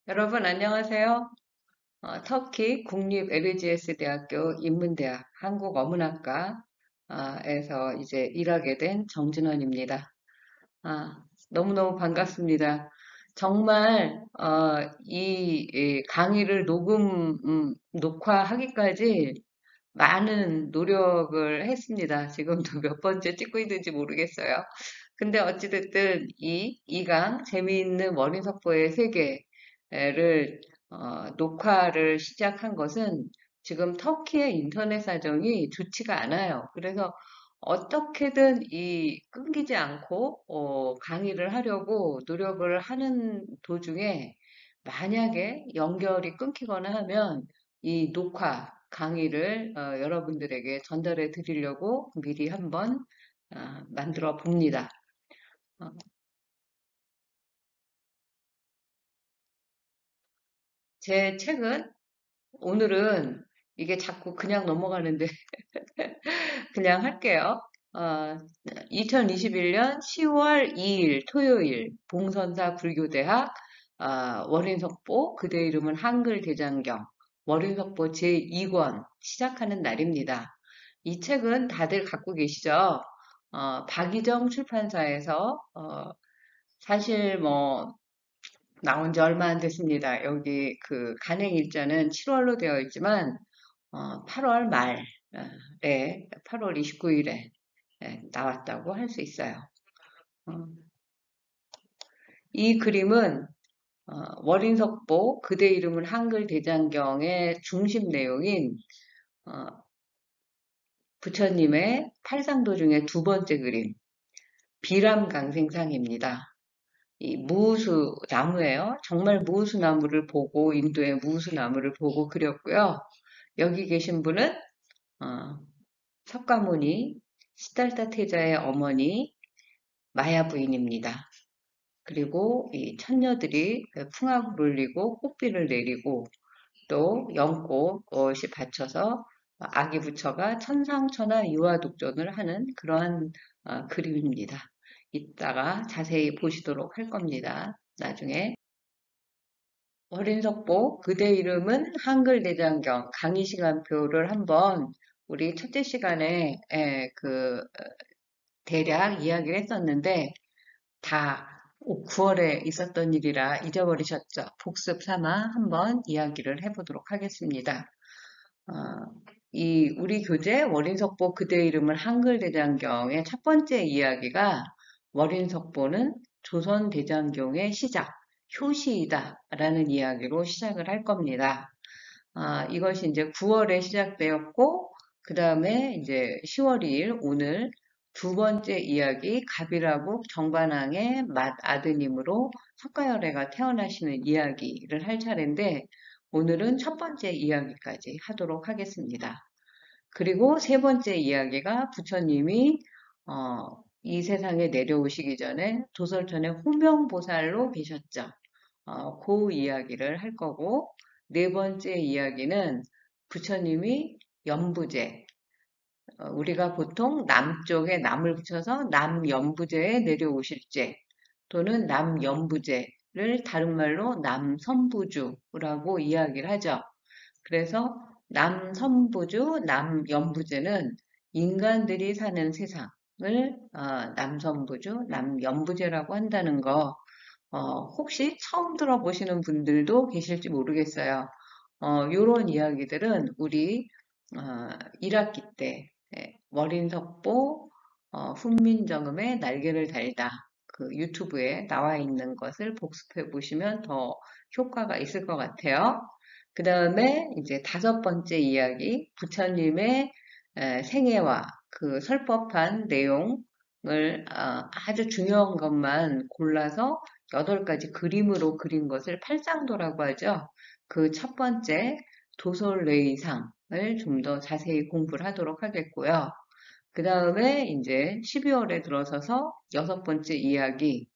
여러분 안녕하세요. 터키 국립 LGS 대학교 인문대학 한국어문학과에서 이제 일하게 된 정진원입니다. 너무너무 반갑습니다. 정말 이 강의를 녹화하기까지 많은 노력을 했습니다. 지금도 몇 번째 찍고 있는지 모르겠어요. 근데 어찌됐든 이강 재미있는 머리석보의 세계를 녹화를 시작한 것은 지금 터키의 인터넷 사정이 좋지가 않아요. 그래서 어떻게든 이 끊기지 않고 강의를 하려고 노력을 하는 도중에 만약에 연결이 끊기거나 하면 이 녹화 강의를 여러분들에게 전달해 드리려고 미리 한번 만들어 봅니다. 어, 제 책은 오늘은 이게 자꾸 그냥 넘어가는데 그냥 할게요. 어, 2021년 10월 2일 토요일 봉선사 불교대학 월인석보 그대 이름은 한글 대장경 월인석보 제2권 시작하는 날입니다. 이 책은 다들 갖고 계시죠? 박이정 출판사에서 사실 뭐 나온 지 얼마 안 됐습니다. 여기 그 간행 일자는 7월로 되어 있지만 8월 말에 8월 29일에 나왔다고 할 수 있어요. 어, 이 그림은 월인석보 그대 이름은 한글 대장경의 중심 내용인 어, 부처님의 팔상도 중에 두 번째 그림 비람강생상입니다. 이 무우수 나무예요. 정말 무우수 나무를 보고 인도의 무우수 나무를 보고 그렸고요. 여기 계신 분은 어, 석가모니 시달타 태자의 어머니 마야 부인입니다. 그리고 이 천녀들이 풍악을 울리고 꽃비를 내리고 또 연꽃이 받쳐서 아기 부처가 천상천하 유아독존을 하는 그러한 그림입니다. 이따가 자세히 보시도록 할 겁니다. 나중에 어린석보 그대 이름은 한글 대장경 강의 시간표를 한번 우리 첫째 시간에 대략 이야기를 했었는데 다 9월에 있었던 일이라 잊어버리셨죠? 복습 삼아 한번 이야기를 해보도록 하겠습니다. 어, 이 우리 교재 월인석보 그대 이름을 한글 대장경의 첫 번째 이야기가 월인석보는 조선 대장경의 시작, 효시이다라는 이야기로 시작을 할 겁니다. 이것이 이제 9월에 시작되었고, 그 다음에 이제 10월 2일, 오늘 두 번째 이야기, 갑이라국 정반항의 맏아드님으로 석가열애가 태어나시는 이야기를 할 차례인데, 오늘은 첫 번째 이야기까지 하도록 하겠습니다. 그리고 세 번째 이야기가 부처님이, 이 세상에 내려오시기 전에 도설천의 호명보살로 계셨죠. 그 이야기를 할 거고, 네 번째 이야기는 부처님이 연부제, 우리가 보통 남쪽에 남을 붙여서 남연부제에 내려오실제 또는 남연부제를 다른 말로 남선부주라고 이야기를 하죠. 그래서 남선부주, 남연부제는 인간들이 사는 세상을 남선부주, 남연부제라고 한다는 거 혹시 처음 들어보시는 분들도 계실지 모르겠어요. 요런 이야기들은 우리 1학기 때 월인석보 훈민정음의 날개를 달다 그 유튜브에 나와 있는 것을 복습해 보시면 더 효과가 있을 것 같아요. 그 다음에 이제 다섯 번째 이야기 부처님의 생애와 그 설법한 내용을 아주 중요한 것만 골라서 8가지 그림으로 그린 것을 팔상도라고 하죠. 그 첫 번째 도솔레이상을 좀 더 자세히 공부를 하도록 하겠고요. 그 다음에 이제 12월에 들어서서 여섯 번째 이야기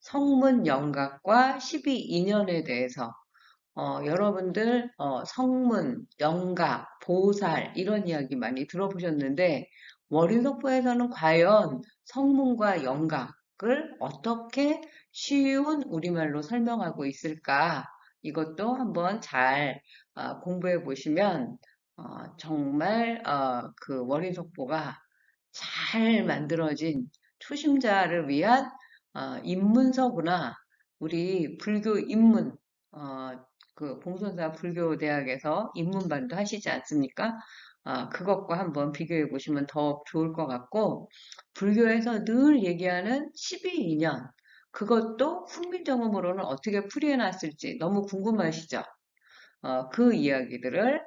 성문 영각과 12인연에 대해서 여러분들 성문, 영각, 보살 이런 이야기 많이 들어보셨는데 월요석보에서는 과연 성문과 영각을 어떻게 쉬운 우리말로 설명하고 있을까? 이것도 한번 잘 공부해 보시면 정말 그 월인석보가 잘 만들어진 초심자를 위한 입문서구나. 우리 불교 입문, 어, 그 봉선사 불교대학에서 입문반도 하시지 않습니까? 그것과 한번 비교해 보시면 더 좋을 것 같고, 불교에서 늘 얘기하는 12인연, 그것도 훈민정음으로는 어떻게 풀이해 놨을지 너무 궁금하시죠? 그 이야기들을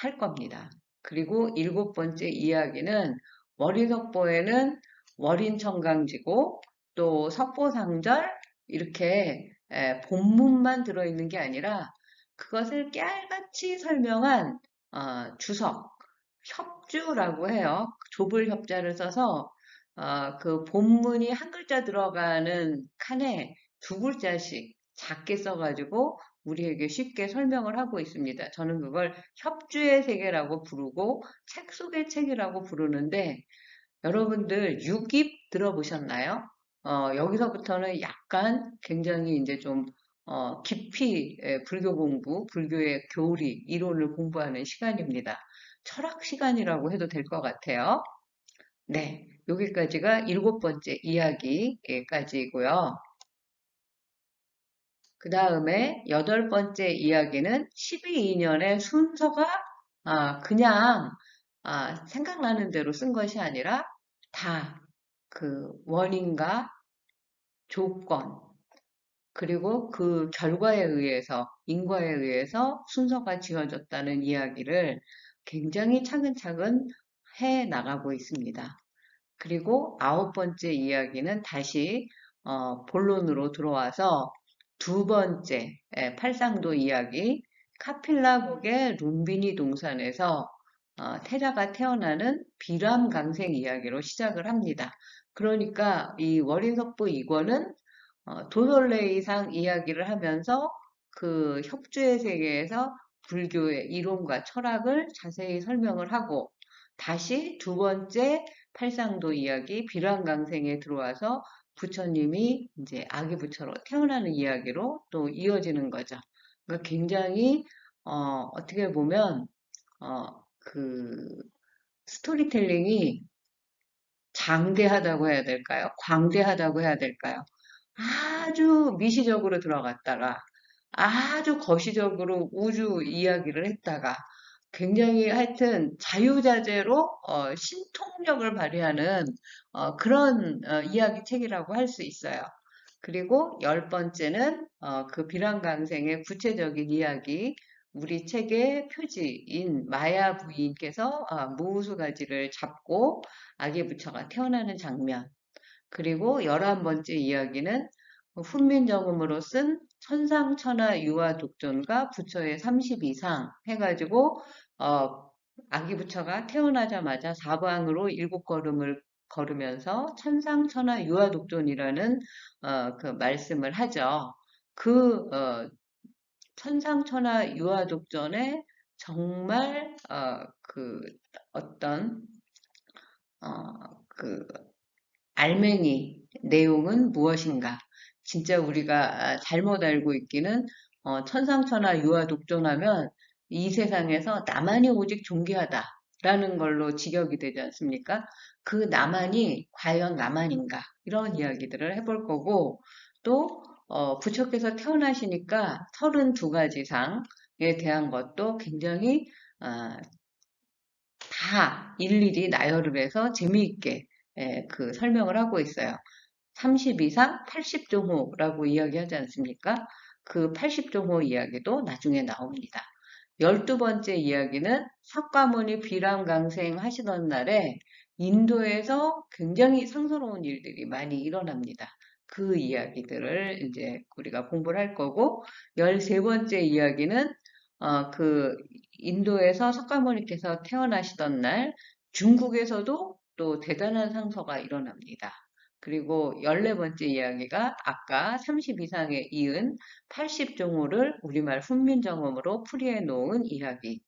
할 겁니다. 그리고 일곱 번째 이야기는 월인석보에는 월인청강지고 또 석보상절 이렇게 본문만 들어있는 게 아니라 그것을 깨알같이 설명한 주석, 협주라고 해요. 좁을 협자를 써서 그 본문이 한 글자 들어가는 칸에 두 글자씩 작게 써가지고 우리에게 쉽게 설명을 하고 있습니다. 저는 그걸 협주의 세계라고 부르고 책 속의 책이라고 부르는데 여러분들 육입 들어보셨나요? 여기서부터는 약간 굉장히 이제 좀 깊이 불교 공부, 불교의 교리, 이론을 공부하는 시간입니다. 철학 시간이라고 해도 될 것 같아요. 네, 여기까지가 일곱 번째 이야기까지고요. 그 다음에 여덟 번째 이야기는 12인연의 순서가 그냥 생각나는 대로 쓴 것이 아니라 다 그 원인과 조건 그리고 그 결과에 의해서 인과에 의해서 순서가 지어졌다는 이야기를 굉장히 차근차근 해 나가고 있습니다. 그리고 아홉 번째 이야기는 다시 본론으로 들어와서 두 번째 팔상도 이야기 카필라국의 룸비니 동산에서 태자가 태어나는 비람강생 이야기로 시작을 합니다. 그러니까 이 월인석보 이권은 도솔레이상 이야기를 하면서 그 협주의 세계에서 불교의 이론과 철학을 자세히 설명을 하고 다시 두 번째 팔상도 이야기 비람강생에 들어와서 부처님이 이제 아기 부처로 태어나는 이야기로 또 이어지는 거죠. 그러니까 굉장히 어떻게 보면 그 스토리텔링이 장대하다고 해야 될까요? 광대하다고 해야 될까요? 아주 미시적으로 들어갔다가 아주 거시적으로 우주 이야기를 했다가 굉장히 하여튼 자유자재로 신통력을 발휘하는 그런 이야기책이라고 할 수 있어요. 그리고 열 번째는 그 비랑강생의 구체적인 이야기, 우리 책의 표지인 마야 부인께서 무우수가지를 잡고 아기 부처가 태어나는 장면, 그리고 열한 번째 이야기는 훈민정음으로 쓴 천상천하 유아독존과 부처의 30이상 해가지고 아기 부처가 태어나자마자 사방으로 일곱 걸음을 걸으면서 천상천하 유아독존이라는 그 말씀을 하죠. 그 천상천하 유아독존에 정말 그 어떤 그 알맹이 내용은 무엇인가? 진짜 우리가 잘못 알고 있기는 천상천하 유아독존하면 이 세상에서 나만이 오직 존귀하다라는 걸로 직역이 되지 않습니까? 그 나만이 과연 나만인가? 이런 이야기들을 해볼 거고 또 부처께서 태어나시니까 32가지 상에 대한 것도 굉장히 어, 다 일일이 나열을 해서 재미있게 그 설명을 하고 있어요. 32상 80종호라고 이야기하지 않습니까? 그 80종호 이야기도 나중에 나옵니다. 12번째 이야기는 석가모니 비람강생 하시던 날에 인도에서 굉장히 상스러운 일들이 많이 일어납니다. 그 이야기들을 이제 우리가 공부를 할 거고, 13번째 이야기는 그 인도에서 석가모니께서 태어나시던 날 중국에서도 또 대단한 상서가 일어납니다. 그리고 14번째 이야기가 아까 30 이상에 이은 80종호를 우리말 훈민정음으로 풀이해 놓은 이야기.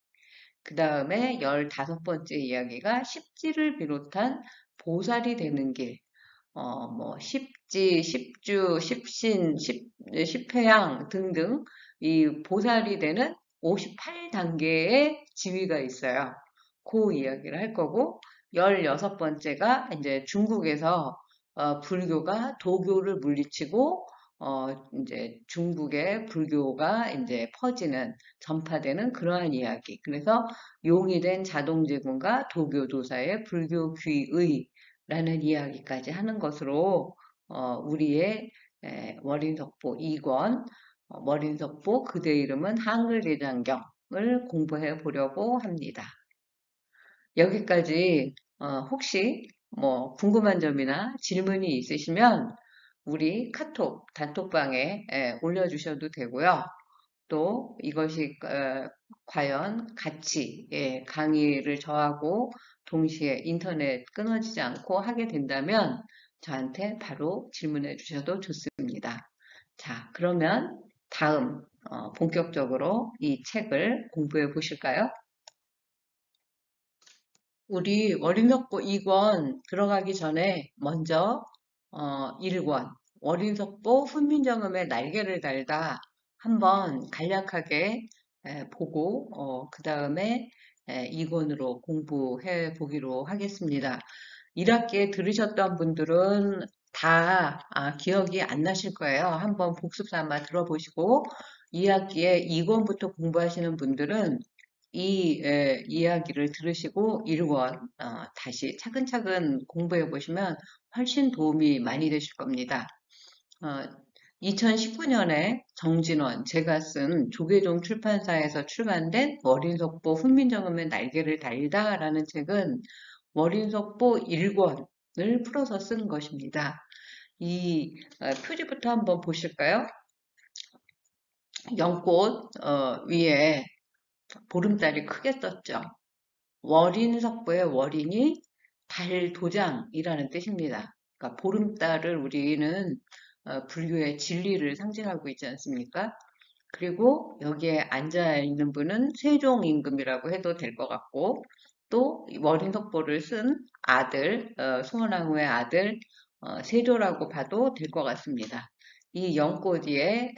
그 다음에 15번째 이야기가 십지를 비롯한 보살이 되는 길. 뭐 십지, 십주, 십신, 십회양 등등 이 보살이 되는 58단계의 지위가 있어요. 그 이야기를 할 거고 16번째가 이제 중국에서 불교가 도교를 물리치고 이제 중국의 불교가 이제 퍼지는 전파되는 그러한 이야기. 그래서 용이 된 자동제군과 도교도사의 불교 귀의라는 이야기까지 하는 것으로 우리의 월인석보 2권 월인석보 그대 이름은 한글대장경을 공부해 보려고 합니다. 여기까지 혹시 뭐 궁금한 점이나 질문이 있으시면 우리 카톡 단톡방에 올려주셔도 되고요. 또 이것이 과연 같이 강의를 저하고 동시에 인터넷 끊어지지 않고 하게 된다면 저한테 바로 질문해 주셔도 좋습니다. 자, 그러면 다음 본격적으로 이 책을 공부해 보실까요? 우리 월인석보 2권 들어가기 전에 먼저 1권 월인석보 훈민정음의 날개를 달다 한번 간략하게 보고 그 다음에 2권으로 공부해 보기로 하겠습니다. 1학기에 들으셨던 분들은 다 기억이 안 나실 거예요. 한번 복습 삼아 들어보시고 2학기에 2권부터 공부하시는 분들은 이 이야기를 들으시고 1권 다시 차근차근 공부해 보시면 훨씬 도움이 많이 되실 겁니다. 2019년에 정진원, 제가 쓴 조계종 출판사에서 출간된 월인석보 훈민정음의 날개를 달다라는 책은 월인석보 1권을 풀어서 쓴 것입니다. 이 표지부터 한번 보실까요? 연꽃 위에 보름달이 크게 떴죠. 월인석보의 월인이 달도장이라는 뜻입니다. 그러니까 보름달을 우리는 불교의 진리를 상징하고 있지 않습니까? 그리고 여기에 앉아 있는 분은 세종 임금이라고 해도 될 것 같고 또 월인석보를 쓴 아들, 송원왕후의 아들 세조라고 봐도 될 것 같습니다. 이 연꽃이에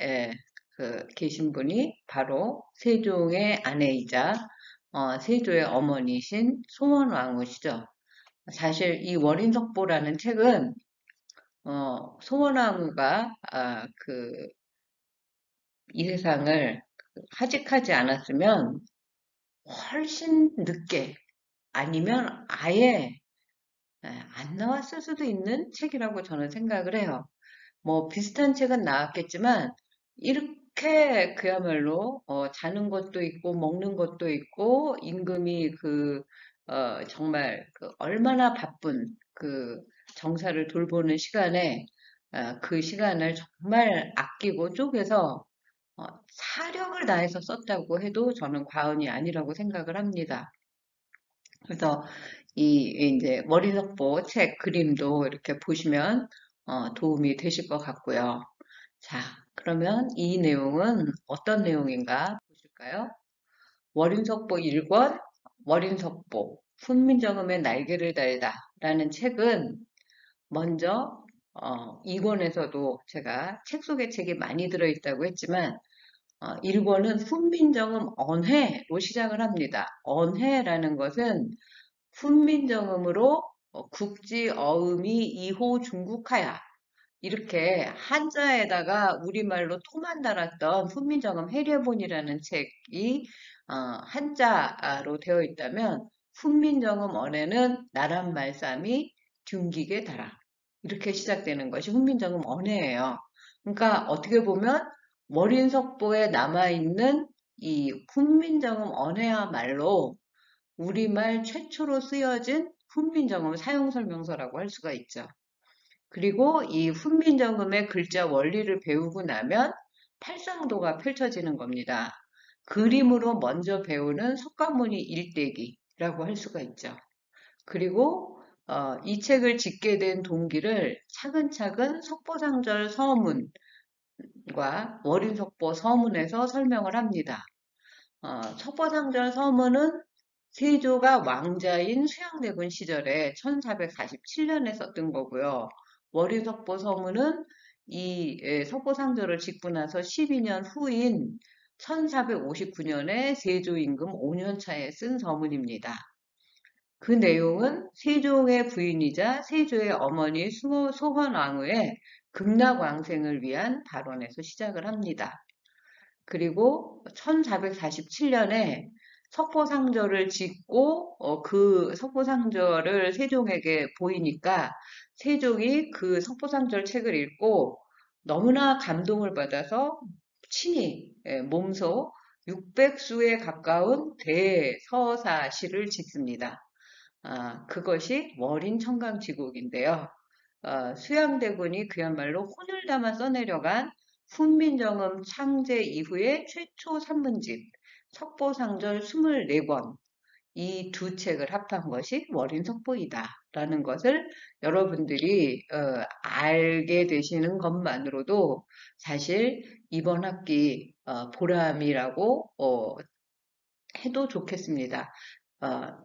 계신 분이 바로 세종의 아내이자 세조의 어머니신 송원왕후시죠. 사실 이 월인석보라는 책은 송원왕후가 이 세상을 하직하지 않았으면 훨씬 늦게 아니면 아예 안 나왔을 수도 있는 책이라고 저는 생각을 해요. 뭐 비슷한 책은 나왔겠지만 이렇게 그야말로 자는 것도 있고 먹는 것도 있고 임금이 정말 얼마나 바쁜 정사를 돌보는 시간에 그 시간을 정말 아끼고 쪼개서 사력을 다해서 썼다고 해도 저는 과언이 아니라고 생각을 합니다. 그래서 이제 머리석보 책 그림도 이렇게 보시면 도움이 되실 것 같고요. 자, 그러면 이 내용은 어떤 내용인가 보실까요? 월인석보 1권, 월인석보, 훈민정음의 날개를 달다 라는 책은 먼저 2권에서도 제가 책 속에 책이 많이 들어있다고 했지만 1권은 훈민정음 언해로 시작을 합니다. 언해라는 것은 훈민정음으로 국지 어음이 2호 중국하야 이렇게 한자에다가 우리말로 토만 달았던 훈민정음 해례본이라는 책이 한자로 되어 있다면 훈민정음 언해는 나란 말싸미 균기게 달아 이렇게 시작되는 것이 훈민정음 언해예요. 그러니까 어떻게 보면 월인석보에 남아있는 이 훈민정음 언해야말로 우리말 최초로 쓰여진 훈민정음 사용설명서라고 할 수가 있죠. 그리고 이 훈민정음의 글자 원리를 배우고 나면 팔상도가 펼쳐지는 겁니다. 그림으로 먼저 배우는 석가모니 일대기라고 할 수가 있죠. 그리고 이 책을 짓게 된 동기를 차근차근 석보상절 서문과 월인석보 서문에서 설명을 합니다. 석보상절 서문은 세조가 왕자인 수양대군 시절에 1447년에 썼던 거고요. 월인석보 서문은 이 석보상절을 짓고 나서 12년 후인 1459년에 세조 임금 5년 차에 쓴 서문입니다. 그 내용은 세종의 부인이자 세조의 어머니 소헌왕후의 극락왕생을 위한 발언에서 시작을 합니다. 그리고 1447년에 석보상절을 짓고 그 석보상절을 세종에게 보이니까 세종이 그 석보상절 책을 읽고 너무나 감동을 받아서 친히 몸소 600수에 가까운 대서사시를 짓습니다. 그것이 월인청강지곡인데요. 수양대군이 그야말로 혼을 담아 써내려간 훈민정음 창제 이후의 최초 산문집 석보상절 24권 이 두 책을 합한 것이 월인석보이다라는 것을 여러분들이 알게 되시는 것만으로도 사실 이번 학기 보람이라고 해도 좋겠습니다.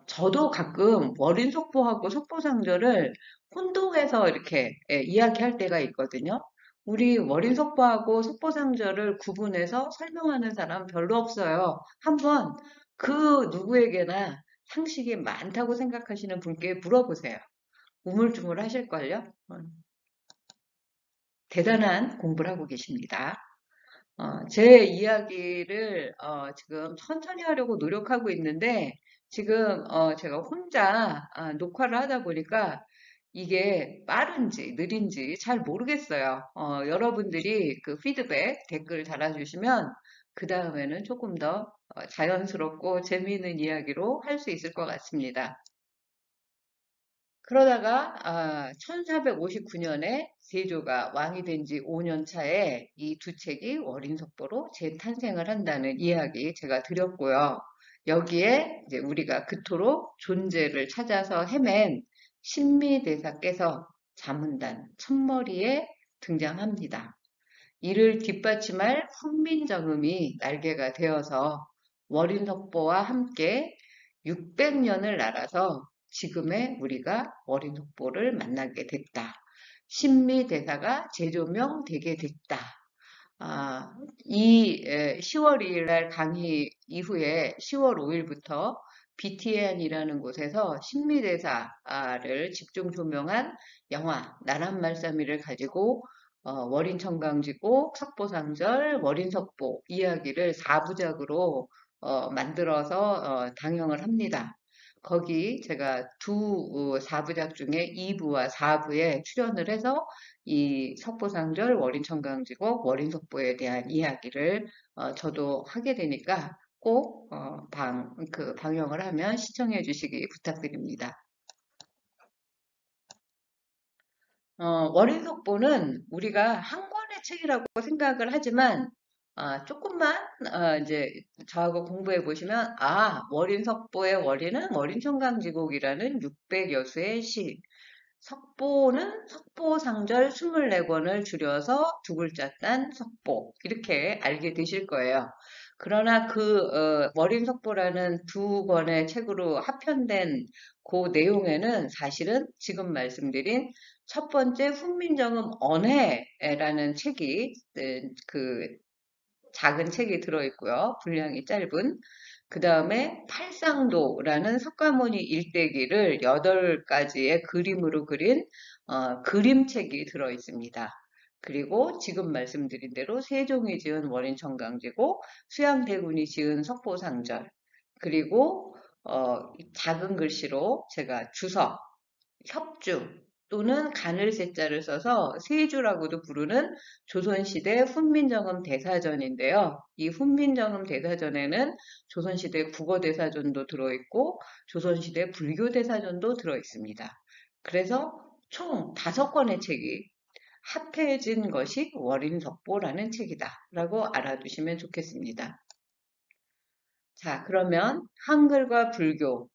저도 가끔 월인석보하고 석보상절을 혼동해서 이렇게 이야기할 때가 있거든요. 우리 월인석보하고 석보상절을 구분해서 설명하는 사람 별로 없어요. 한번 그 누구에게나 상식이 많다고 생각하시는 분께 물어보세요. 우물쭈물 하실걸요? 대단한 공부를 하고 계십니다. 제 이야기를 지금 천천히 하려고 노력하고 있는데 지금 제가 혼자 녹화를 하다 보니까 이게 빠른지 느린지 잘 모르겠어요. 여러분들이 그 피드백 댓글 달아주시면 그 다음에는 조금 더 자연스럽고 재미있는 이야기로 할 수 있을 것 같습니다. 그러다가 1459년에 세조가 왕이 된 지 5년 차에 이 두 책이 월인석보로 재탄생을 한다는 이야기 제가 드렸고요. 여기에 이제 우리가 그토록 존재를 찾아서 헤맨 신미대사께서 자문단 첫머리에 등장합니다. 이를 뒷받침할 훈민정음이 날개가 되어서 월인석보와 함께 600년을 날아서 지금의 우리가 월인석보를 만나게 됐다. 신미대사가 재조명되게 됐다. 이 10월 2일 날 강의 이후에 10월 5일부터 BTN이라는 곳에서 신미대사를 집중 조명한 영화 나란말싸미를 가지고 월인청강지곡, 석보상절, 월인석보 이야기를 4부작으로 만들어서 당영을 합니다. 거기 제가 두 4부작 중에 2부와 4부에 출연을 해서 이 석보상절, 월인청강지곡, 월인석보에 대한 이야기를 저도 하게 되니까 꼭 방영을 하면 시청해 주시기 부탁드립니다. 월인석보는 우리가 한 권의 책이라고 생각을 하지만 조금만 이제 저하고 공부해 보시면 월인석보의 월인은 월인청강지곡이라는 600여 수의 시, 석보는 석보상절 24권을 줄여서 두 글자 딴 석보 이렇게 알게 되실 거예요. 그러나 그 월인석보라는 두 권의 책으로 합편된 그 내용에는 사실은 지금 말씀드린 첫 번째 훈민정음 언해라는 책이 그 작은 책이 들어있고요. 분량이 짧은. 그 다음에 팔상도라는 석가모니 일대기를 8가지의 그림으로 그린 그림책이 들어있습니다. 그리고 지금 말씀드린 대로 세종이 지은 월인청강지곡, 수양대군이 지은 석보상절, 그리고 작은 글씨로 제가 주석, 협주 또는 가늘세자를 써서 세주라고도 부르는 조선시대 훈민정음 대사전인데요. 이 훈민정음 대사전에는 조선시대 국어대사전도 들어있고 조선시대 불교대사전도 들어있습니다. 그래서 총 5권의 책이 합해진 것이 월인석보라는 책이다 라고 알아두시면 좋겠습니다. 자, 그러면 한글과 불교,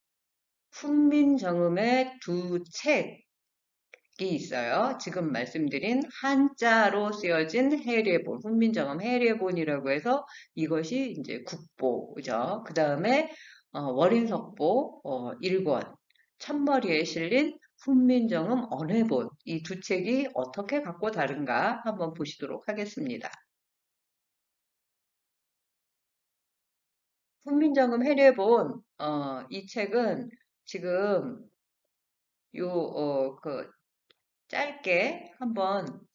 훈민정음의 두 책이 있어요. 지금 말씀드린 한자로 쓰여진 해례본, 훈민정음 해례본이라고 해서 이것이 이제 국보죠. 그 다음에 월인석보 1권, 첫머리에 실린 훈민정음 언해본 이 두 책이 어떻게 갖고 다른가 한번 보시도록 하겠습니다. 훈민정음 해례본 이 책은 지금 그 짧게 한번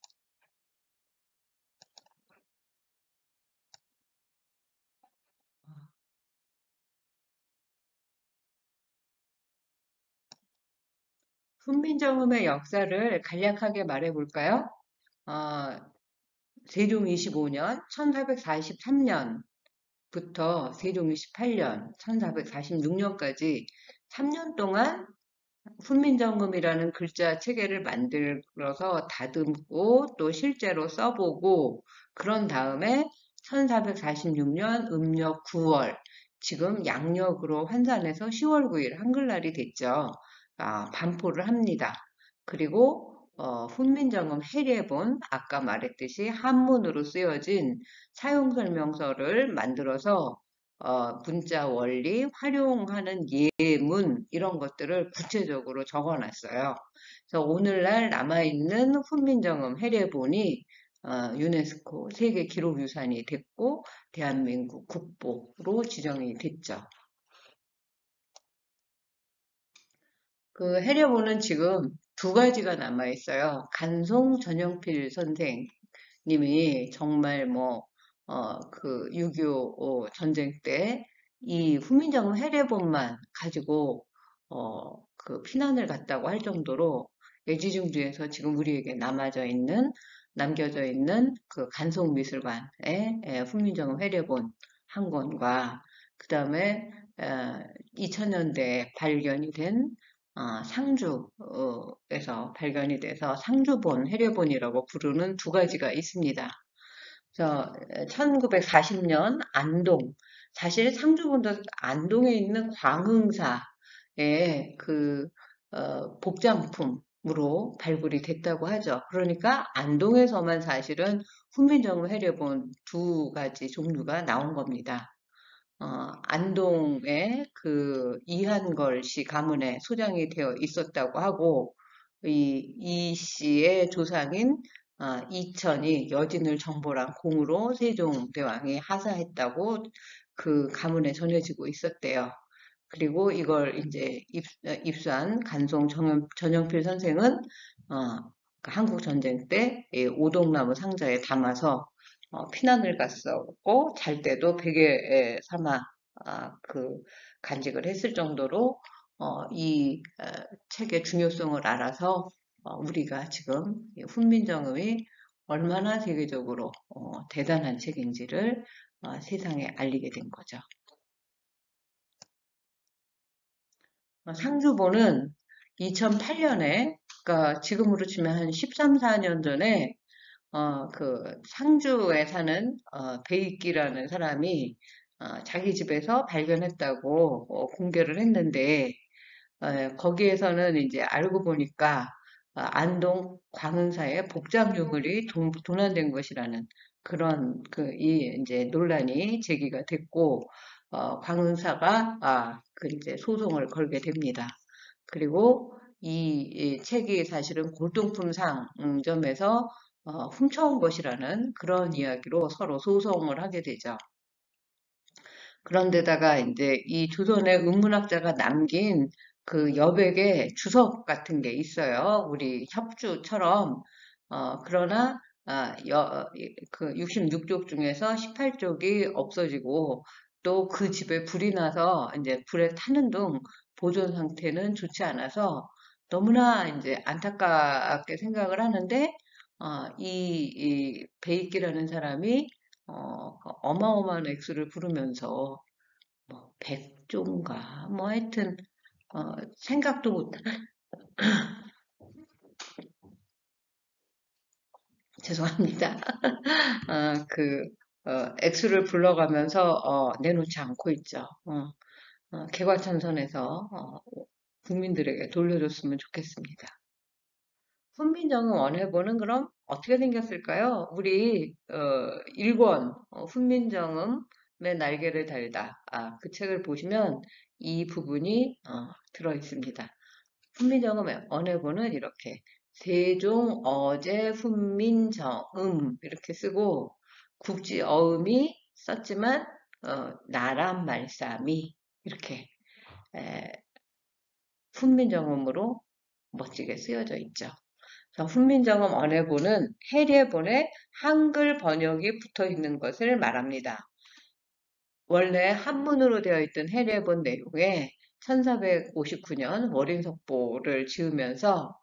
훈민정음의 역사를 간략하게 말해 볼까요? 어, 세종 25년 1443년부터 세종 28년 1446년까지 3년 동안 훈민정음이라는 글자 체계를 만들어서 다듬고 또 실제로 써보고 그런 다음에 1446년 음력 9월 지금 양력으로 환산해서 10월 9일 한글날이 됐죠. 반포를 합니다. 그리고 훈민정음 해례본 아까 말했듯이 한문으로 쓰여진 사용설명서를 만들어서 문자 원리, 활용하는 예문 이런 것들을 구체적으로 적어놨어요. 그래서 오늘날 남아있는 훈민정음 해례본이 유네스코 세계 기록유산이 됐고 대한민국 국보로 지정이 됐죠. 그 해례본은 지금 두 가지가 남아있어요. 간송 전영필 선생님이 정말 그 6.25 전쟁 때 이 훈민정음 해례본만 가지고, 그 피난을 갔다고 할 정도로 애지중지에서 지금 우리에게 남겨져 있는 그 간송미술관의 훈민정음 해례본 한 권과, 그 다음에 2000년대에 발견이 된 상주에서 발견이 돼서 상주본, 해례본이라고 부르는 두 가지가 있습니다. 그래서 1940년 안동, 사실 상주본도 안동에 있는 광흥사의 그 복장품으로 발굴이 됐다고 하죠. 그러니까 안동에서만 사실은 훈민정음 해례본 두 가지 종류가 나온 겁니다. 안동에 그 이한걸 씨 가문에 소장이 되어 있었다고 하고, 이 씨의 조상인 이천이 여진을 정보랑 공으로 세종대왕이 하사했다고 그 가문에 전해지고 있었대요. 그리고 이걸 이제 입수한 간송 전영필 선생은 그 한국 전쟁 때 오동나무 상자에 담아서 피난을 갔었고 잘 때도 베개에 삼아 그 간직을 했을 정도로 이 책의 중요성을 알아서 우리가 지금 훈민정음이 얼마나 세계적으로 대단한 책인지를 세상에 알리게 된 거죠. 상주보는 2008년에, 그러니까 지금으로 치면 한 13, 14년 전에 그 상주에 사는 베이끼라는 사람이 자기 집에서 발견했다고 공개를 했는데 거기에서는 이제 알고 보니까 안동 광흥사의 복장 유물이 도난된 것이라는 그런 이 이제 논란이 제기가 됐고 광흥사가 그 이제 소송을 걸게 됩니다. 그리고 이 책이 사실은 골동품 상점에서 훔쳐온 것이라는 그런 이야기로 서로 소송을 하게 되죠. 그런데다가 이제 이 조선의 은문학자가 남긴 그 여백의 주석 같은 게 있어요. 우리 협주처럼. 그러나 그 66쪽 중에서 18쪽이 없어지고 또 그 집에 불이 나서 이제 불에 타는 등 보존 상태는 좋지 않아서 너무나 이제 안타깝게 생각을 하는데 이 베이키라는 사람이 그 어마어마한 액수를 부르면서 뭐 백조인가 뭐 하여튼 생각도 못 죄송합니다. 그 액수를 불러가면서 내놓지 않고 있죠. 개과천선해서 국민들에게 돌려줬으면 좋겠습니다. 훈민정음 원해보는 그럼 어떻게 생겼을까요? 우리 1권 훈민정음의 날개를 달다 그 책을 보시면 이 부분이 들어 있습니다. 훈민정음 언해본은 이렇게 세종 어제 훈민정음 이렇게 쓰고 국지 어음이 썼지만 나란 말싸미 이렇게 에, 훈민정음으로 멋지게 쓰여져 있죠. 훈민정음 언해본은 해례본에 한글 번역이 붙어 있는 것을 말합니다. 원래 한문으로 되어 있던 해례본 내용에 1459년 월인석보를 지으면서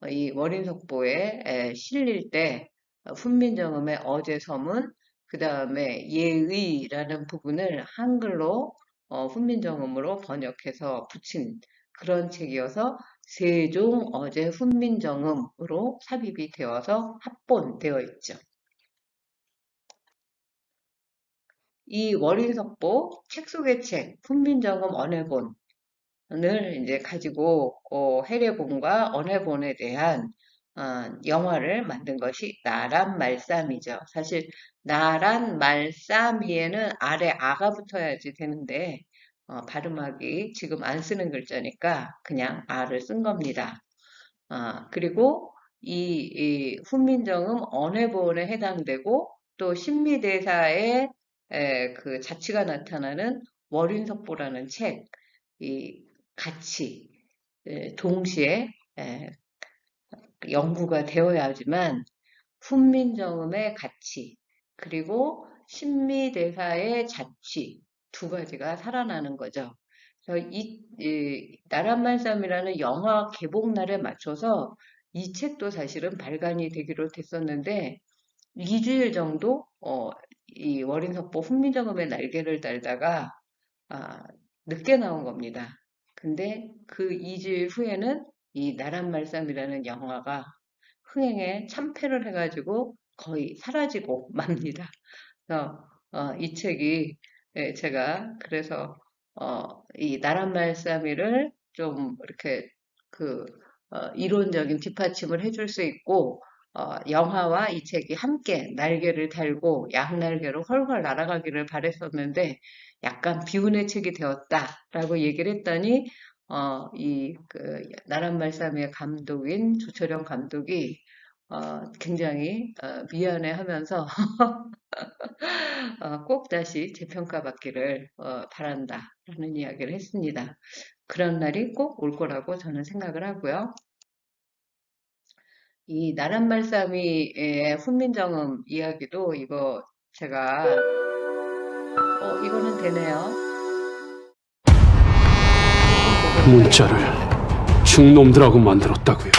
이 월인석보에 실릴 때 훈민정음의 어제서문, 그 다음에 예의라는 부분을 한글로 훈민정음으로 번역해서 붙인 그런 책이어서 세종 어제 훈민정음으로 삽입이 되어서 합본되어 있죠. 이 월인석보 책 속의 책, 훈민정음 언해본을 이제 가지고 해례본과 언해본에 대한 영화를 만든 것이 나란 말싸미죠. 사실 나란 말싸미에는 아래 아가 붙어야지 되는데 발음하기 지금 안 쓰는 글자니까 그냥 아를 쓴 겁니다. 그리고 이 훈민정음 언해본에 해당되고 또 신미대사의 그 자취가 나타나는 월인석보라는 책, 이 같이 동시에 연구가 되어야지만 훈민정음의 가치 그리고 신미대사의 자취 두 가지가 살아나는 거죠. 그래서 이 나란말싸미라는 영화 개봉날에 맞춰서 이 책도 사실은 발간이 되기로 됐었는데 2주일 정도 이 월인석보 훈민정음의 날개를 달다가 아, 늦게 나온 겁니다. 근데 그 2주일 후에는 이 나란말싸미라는 영화가 흥행에 참패를 해가지고 거의 사라지고 맙니다. 그래서 이 책이 제가 그래서 이 나란말싸미를 좀 이렇게 그 이론적인 뒷받침을 해줄 수 있고 영화와 이 책이 함께 날개를 달고 양날개로 훨훨 날아가기를 바랬었는데 약간 비운의 책이 되었다라고 얘기를 했더니 이 나란말싸미의 감독인 조철영 감독이 굉장히 미안해하면서 꼭 다시 재평가받기를 바란다라는 이야기를 했습니다. 그런 날이 꼭 올 거라고 저는 생각을 하고요. 이 나란말싸미의 훈민정음 이야기도 이거 제가 이거는 되네요. 문자를 중놈들하고 만들었다고요.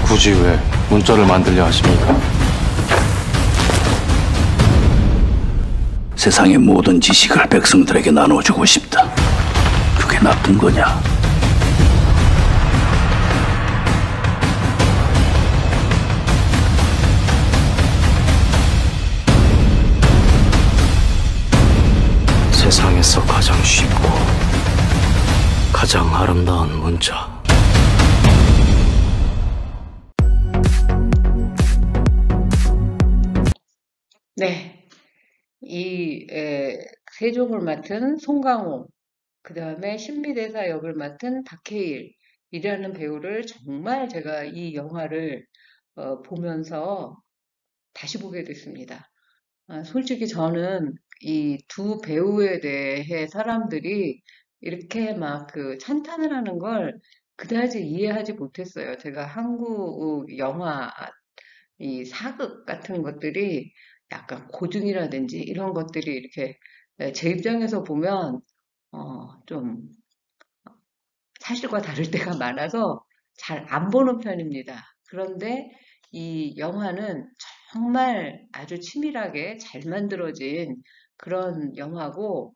굳이 왜 문자를 만들려 하십니까? 세상의 모든 지식을 백성들에게 나눠주고 싶다. 그게 나쁜 거냐? 세상에서 가장 쉽고 가장 아름다운 문자. 네, 이 세종을 맡은 송강호, 그 다음에 신비대사 역을 맡은 박해일이라는 배우를 정말 제가 이 영화를 보면서 다시 보게 됐습니다. 솔직히 저는 이 두 배우에 대해 사람들이 이렇게 막 그 찬탄을 하는 걸 그다지 이해하지 못했어요. 제가 한국 영화 이 사극 같은 것들이 약간 고증이라든지 이런 것들이 이렇게 제 입장에서 보면 좀 사실과 다를 때가 많아서 잘 안 보는 편입니다. 그런데 이 영화는 정말 아주 치밀하게 잘 만들어진 그런 영화고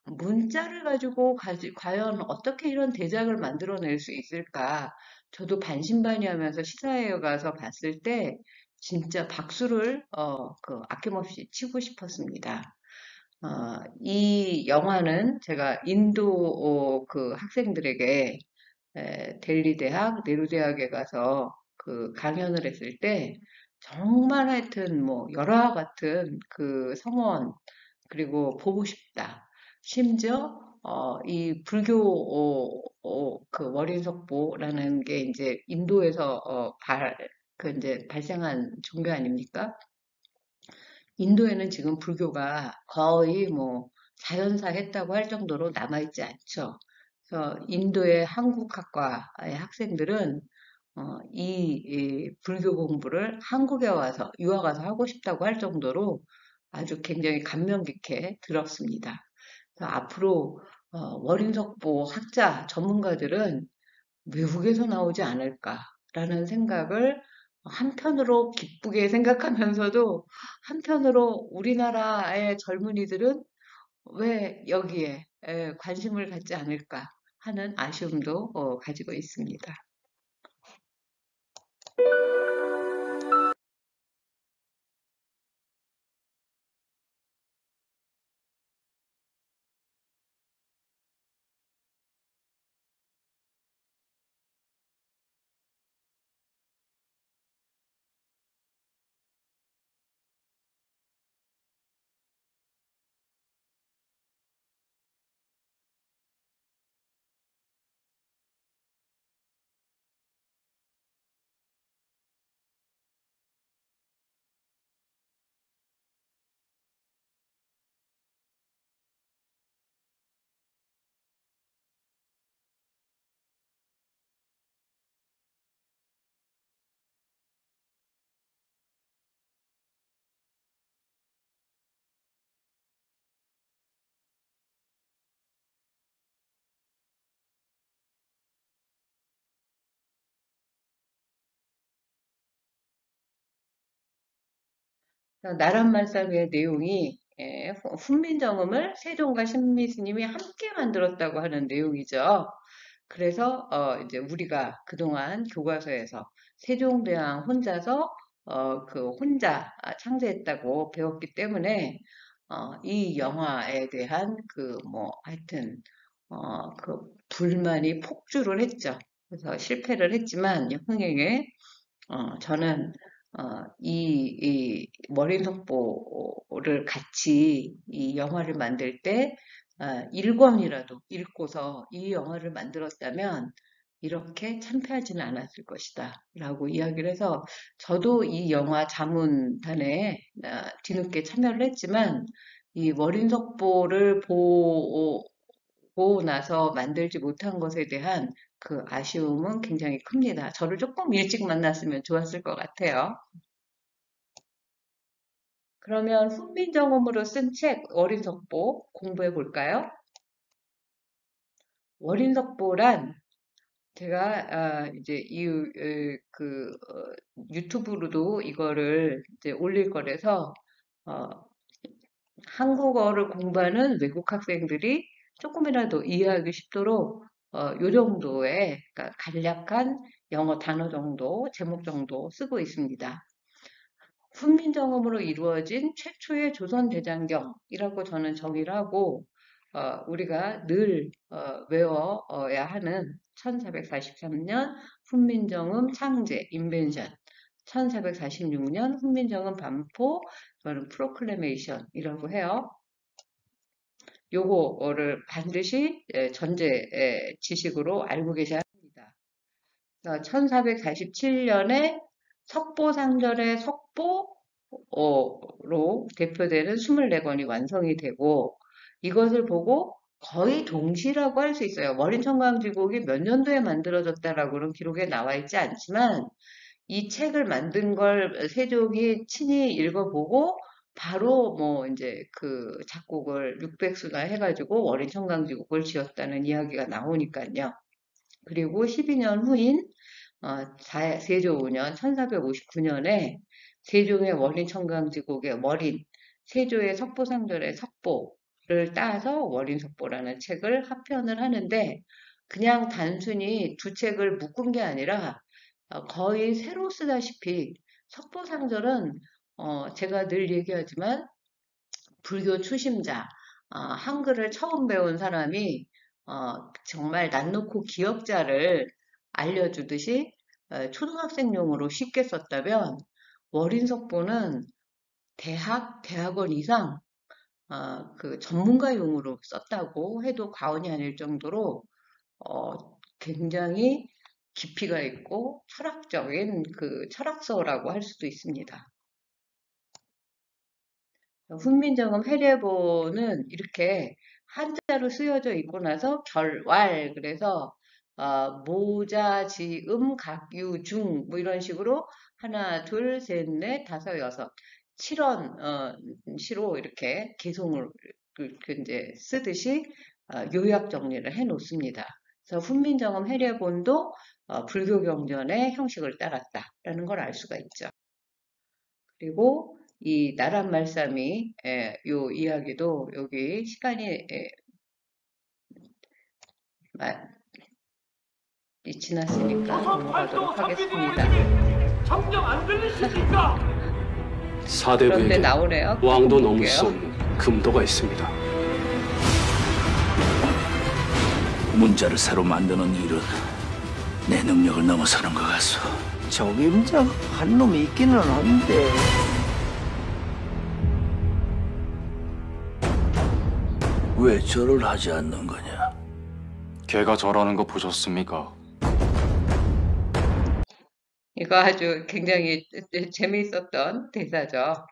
문자를 가지고 과연 어떻게 이런 대작을 만들어낼 수 있을까? 저도 반신반의하면서 시사회에 가서 봤을 때 진짜 박수를 아낌없이 치고 싶었습니다. 이 영화는 제가 인도 그 학생들에게 델리 대학, 네루 대학에 가서 그 강연을 했을 때 정말 하여튼 뭐 열화 같은 그 성원 그리고 보고 싶다. 심지어 이 불교 그 월인석보라는 게 이제 인도에서 그 이제 발생한 종교 아닙니까? 인도에는 지금 불교가 거의 뭐 자연사 했다고 할 정도로 남아있지 않죠. 그래서 인도의 한국학과의 학생들은 이 불교 공부를 한국에 와서 유학 와서 하고 싶다고 할 정도로 아주 굉장히 감명 깊게 들었습니다. 그래서 앞으로 월인석보 학자 전문가들은 외국에서 나오지 않을까라는 생각을 한편으로 기쁘게 생각하면서도 한편으로 우리나라의 젊은이들은 왜 여기에 관심을 갖지 않을까 하는 아쉬움도 가지고 있습니다. 나란말싸미의 내용이 훈민정음을 세종과 신미스님이 함께 만들었다고 하는 내용이죠. 그래서 이제 우리가 그동안 교과서에서 세종대왕 혼자서 그 혼자 창제했다고 배웠기 때문에 이 영화에 대한 그 뭐 하여튼 그 불만이 폭주를 했죠. 그래서 실패를 했지만 흥행에 저는 이 머리속보를 같이 이 영화를 만들 때 1권이라도 읽고서 이 영화를 만들었다면 이렇게 참패하지는 않았을 것이다 라고 이야기를 해서 저도 이 영화 자문단에 뒤늦게 참여를 했지만 이 머린석보를 보고 나서 만들지 못한 것에 대한 그 아쉬움은 굉장히 큽니다. 저를 조금 일찍 만났으면 좋았을 것 같아요. 그러면 훈민정음으로 쓴 책 월인석보 공부해 볼까요? 월인석보란 제가 이제 유튜브로도 이거를 이제 올릴 거라서 어, 한국어를 공부하는 외국 학생들이 조금이라도 이해하기 쉽도록 요 정도의 그러니까 간략한 영어 단어 정도, 제목 정도 쓰고 있습니다. 훈민정음으로 이루어진 최초의 조선 대장경이라고 저는 정의를 하고 우리가 늘 외워야 하는 1443년 훈민정음 창제, 인벤션, 1446년 훈민정음 반포, 저는 프로클레메이션이라고 해요. 요거를 반드시 전제 지식으로 알고 계셔야 합니다. 1447년에 석보상절의 석보로 대표되는 24권이 완성이 되고 이것을 보고 거의 동시라고 할 수 있어요. 월인청강지곡이 몇 년도에 만들어졌다라고는 기록에 나와 있지 않지만 이 책을 만든 걸 세종이 친히 읽어보고 바로 뭐 이제 그 작곡을 600수나 해가지고 월인청강지곡을 지었다는 이야기가 나오니까요. 그리고 12년 후인 세조 5년 1459년에 세종의 월인청강지곡의 월인, 세조의 석보상절의 석보를 따서 월인석보라는 책을 합편을 하는데 그냥 단순히 두 책을 묶은 게 아니라 거의 새로 쓰다시피 석보상절은 제가 늘 얘기하지만 불교 초심자, 한글을 처음 배운 사람이 정말 낯놓고 기역자를 알려주듯이 초등학생용으로 쉽게 썼다면 월인석보는 대학원 이상 그 전문가 용어로 썼다고 해도 과언이 아닐 정도로 굉장히 깊이가 있고 철학적인 그 철학서라고 할 수도 있습니다. 훈민정음 해례본은 이렇게 한자로 쓰여져 있고 나서 결왈 그래서 모자, 지음, 각유, 중 뭐 이런 식으로 하나, 둘, 셋, 넷, 다섯, 여섯 7원 시로 이렇게 개송을 이제 쓰듯이 요약 정리를 해 놓습니다. 그래서 훈민정음 해례본도 불교 경전의 형식을 따랐다라는 걸 알 수가 있죠. 그리고 이 나란 말싸미 요 이야기도 여기 시간이 지났으니까 넘어가도록 하겠습니다. 점점 안 들리십니까? 그런데 사대부에게 나오네요. 왕도 넘을 볼게요. 수 없는 금도가 있습니다. 문자를 새로 만드는 일은 내 능력을 넘어서는 것 같소. 적임자 한 놈이 있기는 한데 왜 절을 하지 않는 거냐? 걔가 저러는 거 보셨습니까? 이거 아주 굉장히 재미있었던 대사죠.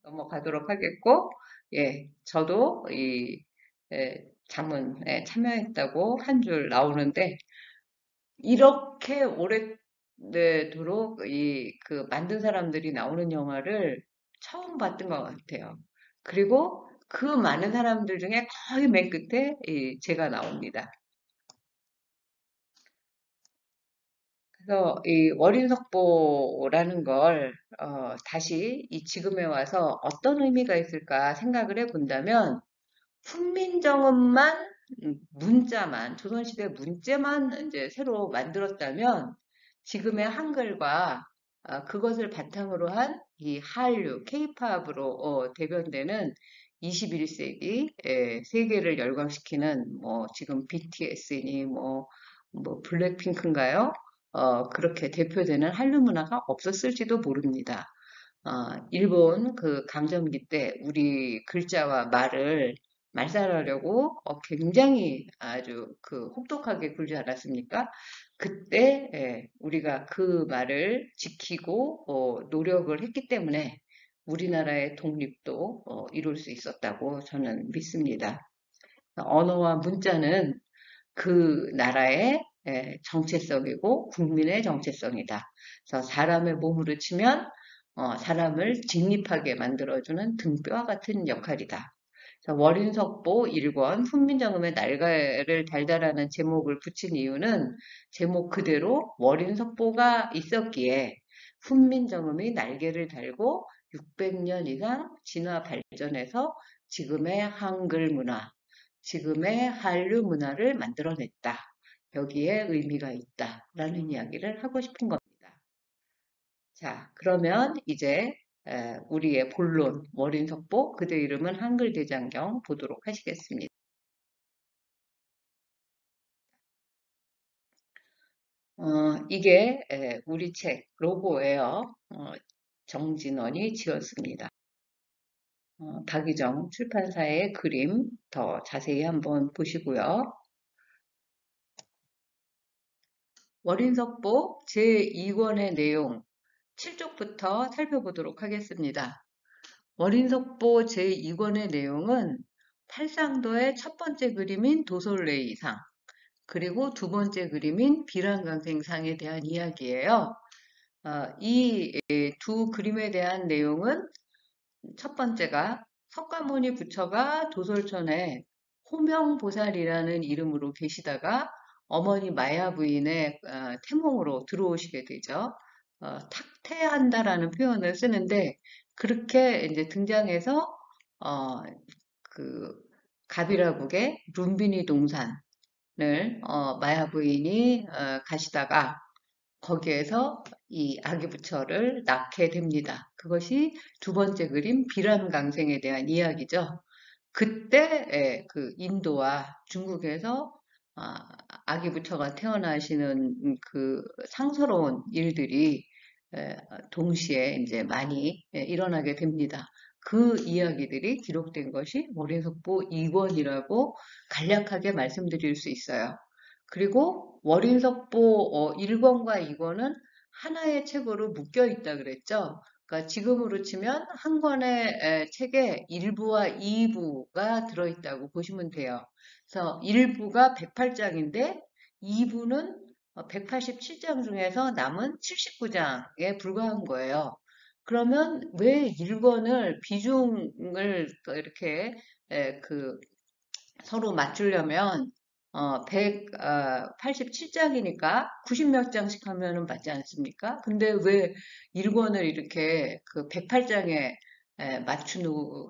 넘어가도록 하겠고, 저도 이 자문에 참여했다고 한 줄 나오는데, 이렇게 오래되도록 그 만든 사람들이 나오는 영화를 처음 봤던 것 같아요. 그리고 그 많은 사람들 중에 거의 맨 끝에 제가 나옵니다. 그래서 이 월인석보라는 걸 다시 이 지금에 와서 어떤 의미가 있을까 생각을 해본다면 훈민정음만 문자만 조선시대 문자만 이제 새로 만들었다면 지금의 한글과 그것을 바탕으로 한 이 한류, 케이팝으로 대변되는 21세기 세계를 열광시키는 뭐 지금 BTS니 뭐 블랙핑크인가요? 그렇게 대표되는 한류 문화가 없었을지도 모릅니다. 일본 그 강점기 때 우리 글자와 말을 말살하려고 굉장히 아주 그 혹독하게 굴지 않았습니까? 그때 우리가 그 말을 지키고 노력을 했기 때문에 우리나라의 독립도 이룰 수 있었다고 저는 믿습니다. 언어와 문자는 그 나라의 정체성이고 국민의 정체성이다. 그래서 사람의 몸으로 치면 사람을 직립하게 만들어주는 등뼈와 같은 역할이다. 월인석보 1권 훈민정음의 날개를 달다라는 제목을 붙인 이유는 제목 그대로 월인석보가 있었기에 훈민정음이 날개를 달고 600년 이상 진화 발전해서 지금의 한글 문화, 지금의 한류 문화를 만들어냈다. 여기에 의미가 있다라는 이야기를 하고 싶은 겁니다. 자, 그러면 이제 우리의 본론, 월인석보, 그대 이름은 한글대장경 보도록 하시겠습니다. 이게 우리 책 로고예요. 정진원이 지었습니다. 박유정 출판사의 그림 더 자세히 한번 보시고요. 월인석보 제2권의 내용 7쪽부터 살펴보도록 하겠습니다. 월인석보 제2권의 내용은 팔상도의 첫 번째 그림인 도솔레이상, 그리고 두 번째 그림인 비란강생상에 대한 이야기예요. 이 두 그림에 대한 내용은 첫 번째가 석가모니 부처가 도솔천에 호명보살이라는 이름으로 계시다가 어머니 마야 부인의 태몽으로 들어오시게 되죠. 탁태한다라는 표현을 쓰는데 그렇게 이제 등장해서 그 가비라국의 룸비니 동산을 마야 부인이 가시다가 거기에서 이 아기 부처를 낳게 됩니다. 그것이 두 번째 그림 비란강생에 대한 이야기죠. 그때 그 인도와 중국에서 아기 부처가 태어나시는 그 상스러운 일들이 동시에 이제 많이 일어나게 됩니다. 그 이야기들이 기록된 것이 월인석보 2권이라고 간략하게 말씀드릴 수 있어요. 그리고 월인석보 1권과 2권은 하나의 책으로 묶여 있다 그랬죠. 그러니까 지금으로 치면 한 권의 책에 1부와 2부가 들어있다고 보시면 돼요. 그래서 1부가 108장인데 2부는 187장 중에서 남은 79장에 불과한 거예요. 그러면 왜 1권을 비중을 이렇게 서로 맞추려면 187장이니까 90몇 장씩 하면은 맞지 않습니까? 근데 왜 1권을 이렇게 그 108장에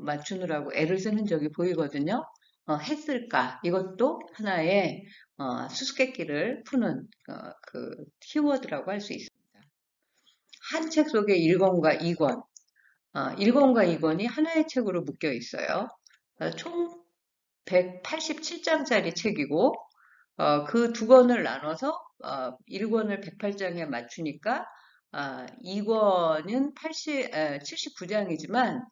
맞추느라고 애를 쓰는 적이 보이거든요. 했을까? 이것도 하나의 수수께끼를 푸는 그 키워드라고 할 수 있습니다. 한 책 속에 1권과 2권, 1권과 2권이 하나의 책으로 묶여 있어요. 총 187장짜리 책이고 그 두 권을 나눠서 1권을 108장에 맞추니까 2권은 79장이지만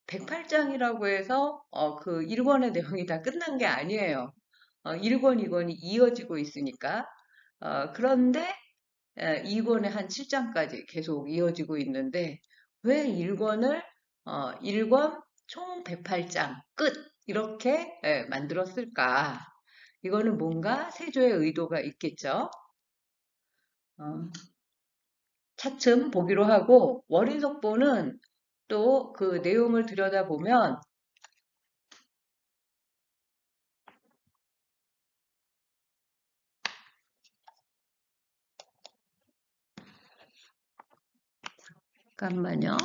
108장이라고 해서 그 1권의 내용이 다 끝난 게 아니에요. 1권, 2권이 이어지고 있으니까. 그런데 2권에 한 7장까지 계속 이어지고 있는데 왜 1권을 1권 총 108장 끝 이렇게 만들었을까? 이거는 뭔가 세조의 의도가 있겠죠. 차츰 보기로 하고 월인석보는 또 그 내용을 들여다보면 잠깐만요.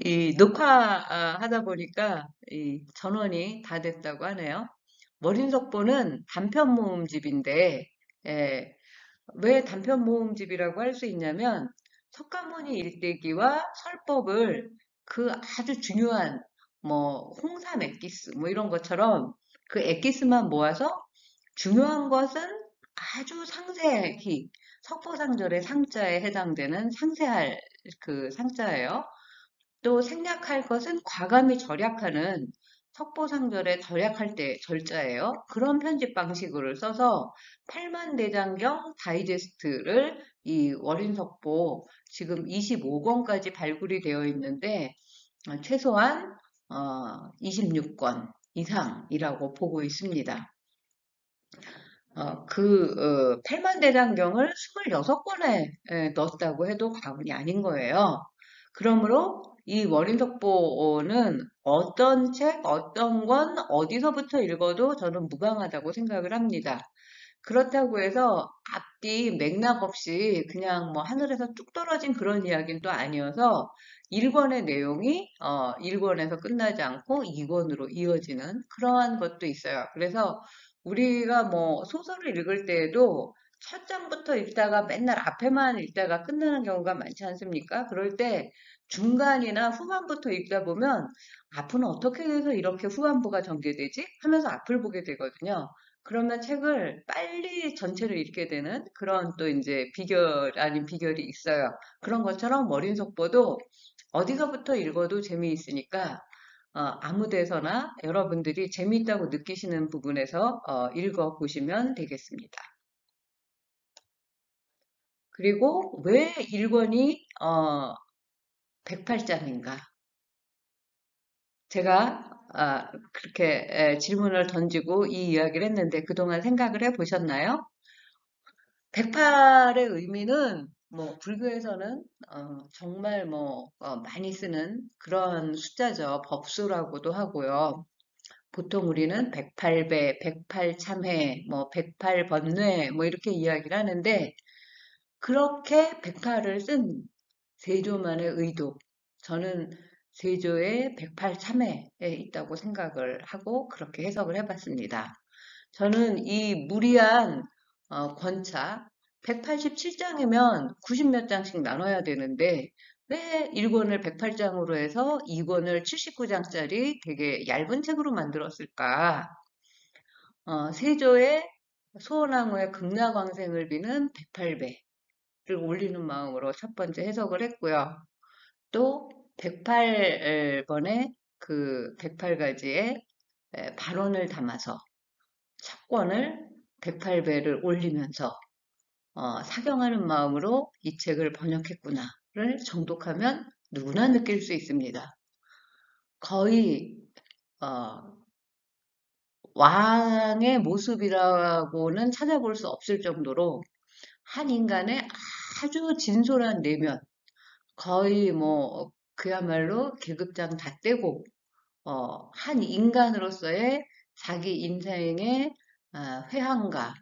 이 녹화하다 보니까 이 전원이 다 됐다고 하네요. 월인석보는 단편 모음집인데 왜 단편 모음집이라고 할 수 있냐면 석가모니 일대기와 설법을 그 아주 중요한 뭐 홍삼 엑기스 뭐 이런 것처럼 그 엑기스만 모아서 중요한 것은 아주 상세히 석보상절의 상자에 해당되는 상세할 그 상자예요. 또 생략할 것은 과감히 절약하는 석보상절에 절약할 때 절자예요. 그런 편집 방식을 써서 8만대장경 다이제스트를 이 월인석보 지금 25권까지 발굴이 되어 있는데 최소한 26권 이상이라고 보고 있습니다. 8만대장경을 26권에 넣었다고 해도 과언이 아닌 거예요. 그러므로 이 월인석보는 어떤 책, 어떤 권, 어디서부터 읽어도 저는 무방하다고 생각을 합니다. 그렇다고 해서 앞뒤 맥락 없이 그냥 뭐 하늘에서 뚝 떨어진 그런 이야기는 또 아니어서 1권의 내용이 1권에서 끝나지 않고 2권으로 이어지는 그러한 것도 있어요. 그래서 우리가 뭐 소설을 읽을 때에도 첫 장부터 읽다가 맨날 앞에만 읽다가 끝나는 경우가 많지 않습니까? 그럴 때 중간이나 후반부터 읽다 보면 앞은 어떻게 해서 이렇게 후반부가 전개되지? 하면서 앞을 보게 되거든요. 그러면 책을 빨리 전체를 읽게 되는 그런 또 이제 비결 아닌 비결이 있어요. 그런 것처럼 머린 속보도 어디서부터 읽어도 재미있으니까 아무 데서나 여러분들이 재미있다고 느끼시는 부분에서 읽어보시면 되겠습니다. 그리고 왜 1권이 108장인가? 제가 그렇게 질문을 던지고 이 이야기를 했는데 그동안 생각을 해보셨나요? 108의 의미는 뭐 불교에서는 정말 뭐 많이 쓰는 그런 숫자죠. 법수라고도 하고요. 보통 우리는 108배, 108참회, 뭐 108번뇌 뭐 이렇게 이야기를 하는데 그렇게 108을 쓴 세조만의 의도, 저는 세조의 108참회에 있다고 생각을 하고 그렇게 해석을 해봤습니다. 저는 이 무리한 권차 187장이면 90몇 장씩 나눠야 되는데 왜 1권을 108장으로 해서 2권을 79장짜리 되게 얇은 책으로 만들었을까? 세조의 소원왕후의 극락왕생을 비는 108배를 올리는 마음으로 첫 번째 해석을 했고요. 또 108번의 그 108가지의 발언을 담아서 첫 권을 108배를 올리면서 사경하는 마음으로 이 책을 번역했구나를 정독하면 누구나 느낄 수 있습니다. 거의 왕의 모습이라고는 찾아볼 수 없을 정도로 한 인간의 아주 진솔한 내면, 거의 뭐 그야말로 계급장 다 떼고 한 인간으로서의 자기 인생의 회한과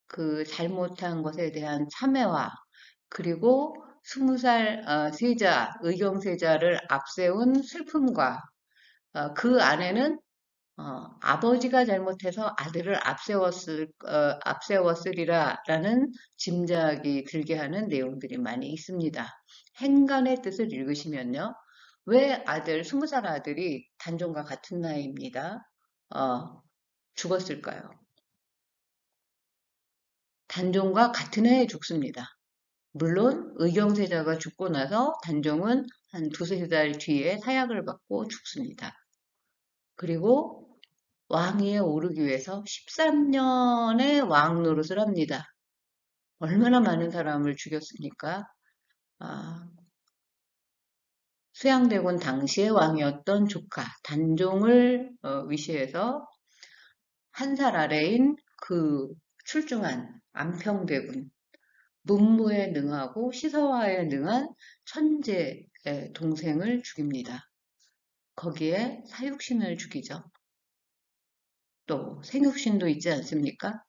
그 잘못한 것에 대한 참회와 그리고 20살 세자, 의경세자를 앞세운 슬픔과 그 안에는 아버지가 잘못해서 아들을 앞세웠으리라라는 짐작이 들게 하는 내용들이 많이 있습니다. 행간의 뜻을 읽으시면요. 왜 20살 아들이 단종과 같은 나이입니다. 죽었을까요? 단종과 같은 해에 죽습니다. 물론 의경세자가 죽고 나서 단종은 한 두세 달 뒤에 사약을 받고 죽습니다. 그리고 왕위에 오르기 위해서 13년의 왕 노릇을 합니다. 얼마나 많은 사람을 죽였습니까? 수양대군 당시의 왕이었던 조카 단종을 위시해서 한 살 아래인 그 출중한 안평대군, 문무에 능하고 시서화에 능한 천재의 동생을 죽입니다. 거기에 사육신을 죽이죠. 또 생육신도 있지 않습니까?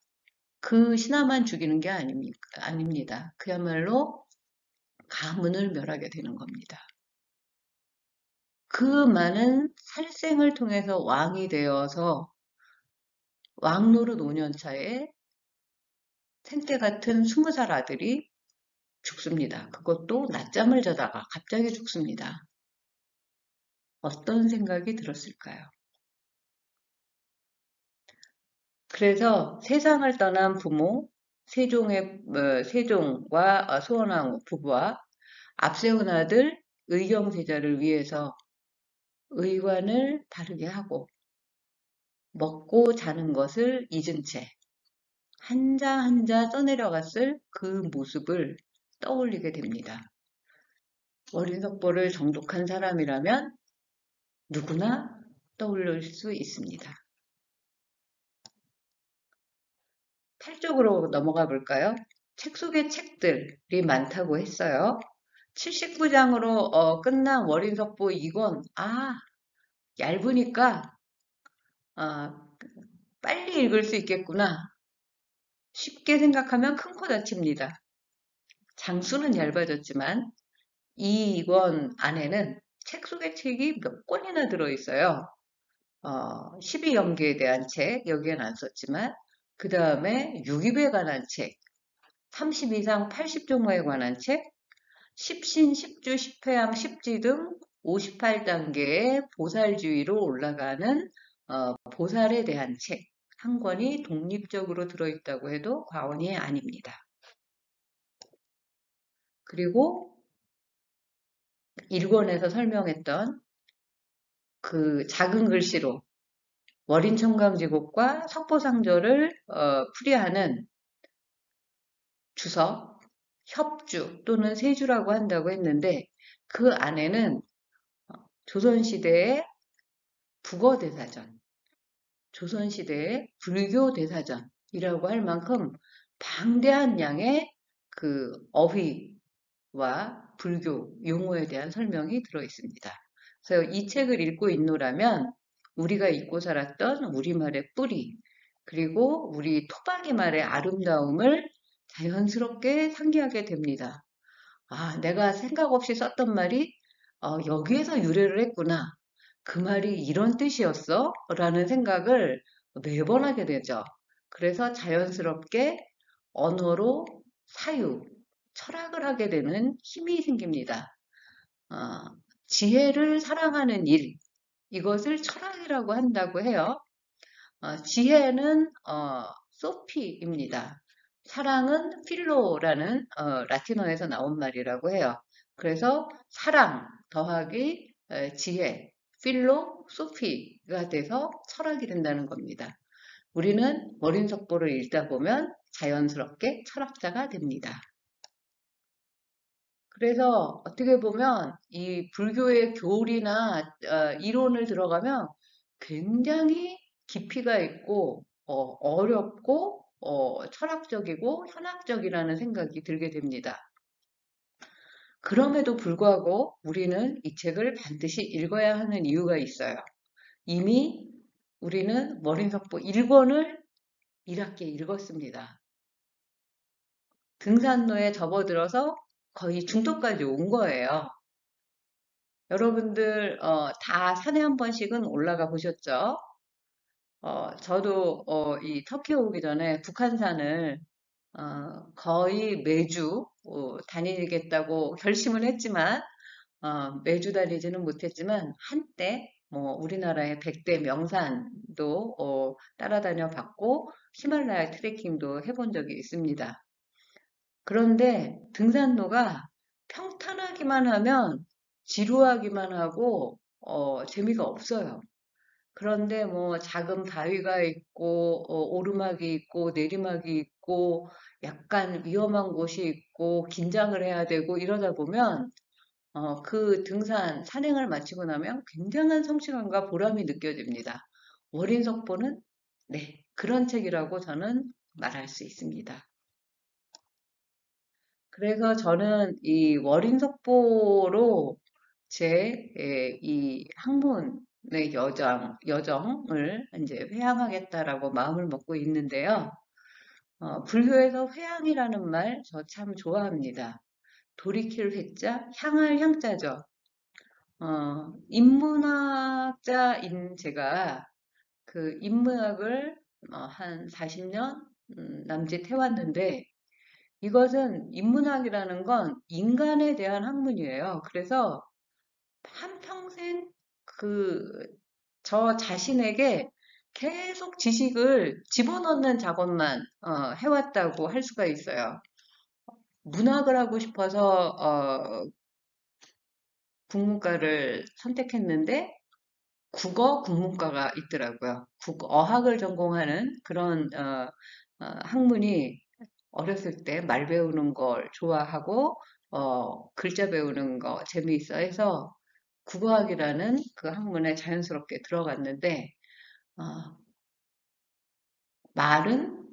그 신하만 죽이는 게 아닙니다. 그야말로 가문을 멸하게 되는 겁니다. 그 많은 살생을 통해서 왕이 되어서 왕노릇 5년차에 생때 같은 20살 아들이 죽습니다. 그것도 낮잠을 자다가 갑자기 죽습니다. 어떤 생각이 들었을까요? 그래서 세상을 떠난 부모, 세종과 소원왕후 부부와 앞세운 아들 의경세자를 위해서 의관을 바르게 하고 먹고 자는 것을 잊은 채 한자 한자 써내려갔을 그 모습을 떠올리게 됩니다. 월인석보를 정독한 사람이라면 누구나 떠올릴 수 있습니다. 8쪽으로 넘어가 볼까요? 책 속의 책들이 많다고 했어요. 79장으로 끝난 월인석보 2권. 얇으니까 빨리 읽을 수 있겠구나. 쉽게 생각하면 큰 코 다칩니다. 장수는 얇아졌지만 이 2권 안에는 책 속의 책이 몇 권이나 들어있어요. 12연계에 대한 책, 여기엔 안 썼지만 그 다음에 유기배에 관한 책, 30 이상 80종에 관한 책, 십신, 십주, 십회양, 십지 등 58단계의 보살주의로 올라가는 보살에 대한 책 한 권이 독립적으로 들어있다고 해도 과언이 아닙니다. 그리고 1권에서 설명했던 그 작은 글씨로 월인청강지곡과 석보상조를 풀이하는 주석, 협주 또는 세주라고 한다고 했는데 그 안에는 조선시대의 국어대사전, 조선시대의 불교대사전이라고 할 만큼 방대한 양의 그 어휘와 불교 용어에 대한 설명이 들어 있습니다. 그래서 이 책을 읽고 있노라면 우리가 잊고 살았던 우리말의 뿌리, 그리고 우리 토박이 말의 아름다움을 자연스럽게 상기하게 됩니다. 아, 내가 생각 없이 썼던 말이 여기에서 유래를 했구나. 그 말이 이런 뜻이었어? 라는 생각을 매번 하게 되죠. 그래서 자연스럽게 언어로 사유, 철학을 하게 되는 힘이 생깁니다. 지혜를 사랑하는 일, 이것을 철학이라고 한다고 해요. 지혜는 소피입니다. 사랑은 필로라는 라틴어에서 나온 말이라고 해요. 그래서 사랑 더하기 지혜, 필로, 소피가 돼서 철학이 된다는 겁니다. 우리는 월인석보를 읽다 보면 자연스럽게 철학자가 됩니다. 그래서 어떻게 보면 이 불교의 교리나 이론을 들어가면 굉장히 깊이가 있고 어렵고 철학적이고 현학적이라는 생각이 들게 됩니다. 그럼에도 불구하고 우리는 이 책을 반드시 읽어야 하는 이유가 있어요. 이미 우리는 월인석보 1권을 1학기에 읽었습니다. 등산로에 접어들어서 거의 중도까지 온 거예요. 여러분들 다 산에 한 번씩은 올라가 보셨죠? 저도 이 터키 오기 전에 북한산을 거의 매주 다니겠다고 결심을 했지만 매주 다니지는 못했지만 한때 뭐 우리나라의 100대 명산도 따라다녀 봤고 히말라야 트레킹도 해본 적이 있습니다. 그런데 등산로가 평탄하기만 하면 지루하기만 하고 재미가 없어요. 그런데 뭐 작은 바위가 있고 오르막이 있고 내리막이 있고 약간 위험한 곳이 있고 긴장을 해야 되고 이러다 보면 그 등산 산행을 마치고 나면 굉장한 성취감과 보람이 느껴집니다. 월인석보는 네, 그런 책이라고 저는 말할 수 있습니다. 그래서 저는 이 월인석보로 제 이 학문의 여정을 이제 회항하겠다라고 마음을 먹고 있는데요. 불교에서 회항이라는 말 저 참 좋아합니다. 돌이킬 회자, 향할 향자죠. 인문학자인 제가 그 인문학을 한 40년 남짓 해왔는데 이것은 인문학이라는 건 인간에 대한 학문이에요. 그래서 한평생 저 자신에게 계속 지식을 집어넣는 작업만 해왔다고 할 수가 있어요. 문학을 하고 싶어서 국문과를 선택했는데 국어 국문과가 있더라고요. 어학을 전공하는 그런 학문이 어렸을 때 말 배우는 걸 좋아하고 글자 배우는 거 재미있어 해서 국어학이라는 그 학문에 자연스럽게 들어갔는데 말은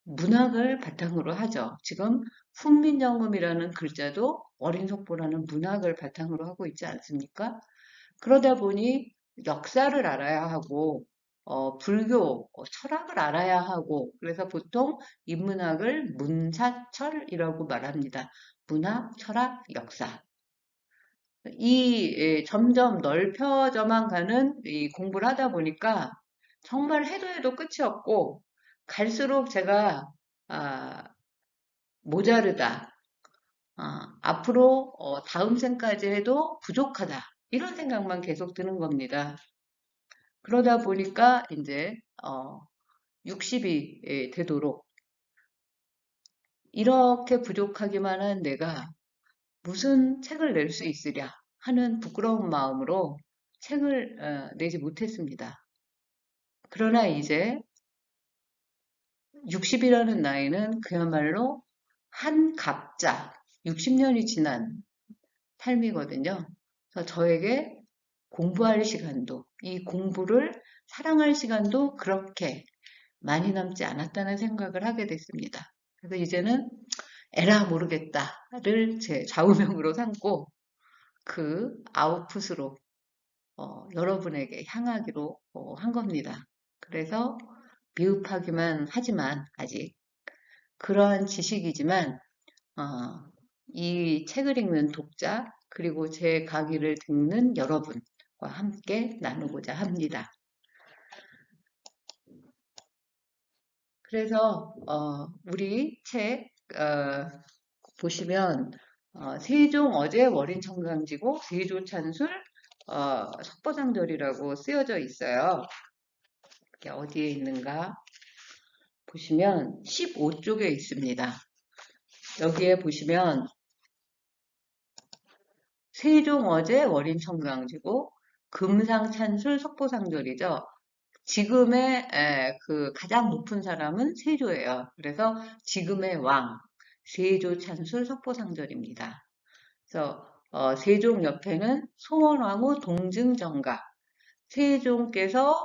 문학을 바탕으로 하죠. 지금 훈민정음이라는 글자도 월인석보라는 문학을 바탕으로 하고 있지 않습니까? 그러다 보니 역사를 알아야 하고 불교, 철학을 알아야 하고 그래서 보통 인문학을 문사철이라고 말합니다. 문학, 철학, 역사. 점점 넓혀져만 가는 이 공부를 하다 보니까 정말 해도 해도 끝이 없고 갈수록 제가 모자르다. 앞으로 다음 생까지 해도 부족하다. 이런 생각만 계속 드는 겁니다. 그러다 보니까 이제 60이 되도록 이렇게 부족하기만 한 내가 무슨 책을 낼 수 있으랴 하는 부끄러운 마음으로 책을 내지 못했습니다. 그러나 이제 60이라는 나이는 그야말로 한 갑자 60년이 지난 삶이거든요. 그래서 저에게 공부할 시간도, 이 공부를 사랑할 시간도 그렇게 많이 남지 않았다는 생각을 하게 됐습니다. 그래서 이제는 에라 모르겠다를 제 좌우명으로 삼고 그 아웃풋으로 여러분에게 향하기로 한 겁니다. 그래서 비읍하기만 하지만 아직 그러한 지식이지만 이 책을 읽는 독자 그리고 제 강의를 듣는 여러분과 함께 나누고자 합니다. 그래서 우리 책 보시면 세종 어제 월인 청강지고 세조 찬술 석보상절이라고 쓰여져 있어요. 이게 어디에 있는가 보시면 15쪽에 있습니다. 여기에 보시면 세종 어제 월인 청강지고 금상찬술 석보상절이죠. 지금의 그 가장 높은 사람은 세조예요. 그래서 지금의 왕 세조 찬술 석보상절입니다. 그래서 세종 옆에는 소원왕후 동증정가 세종께서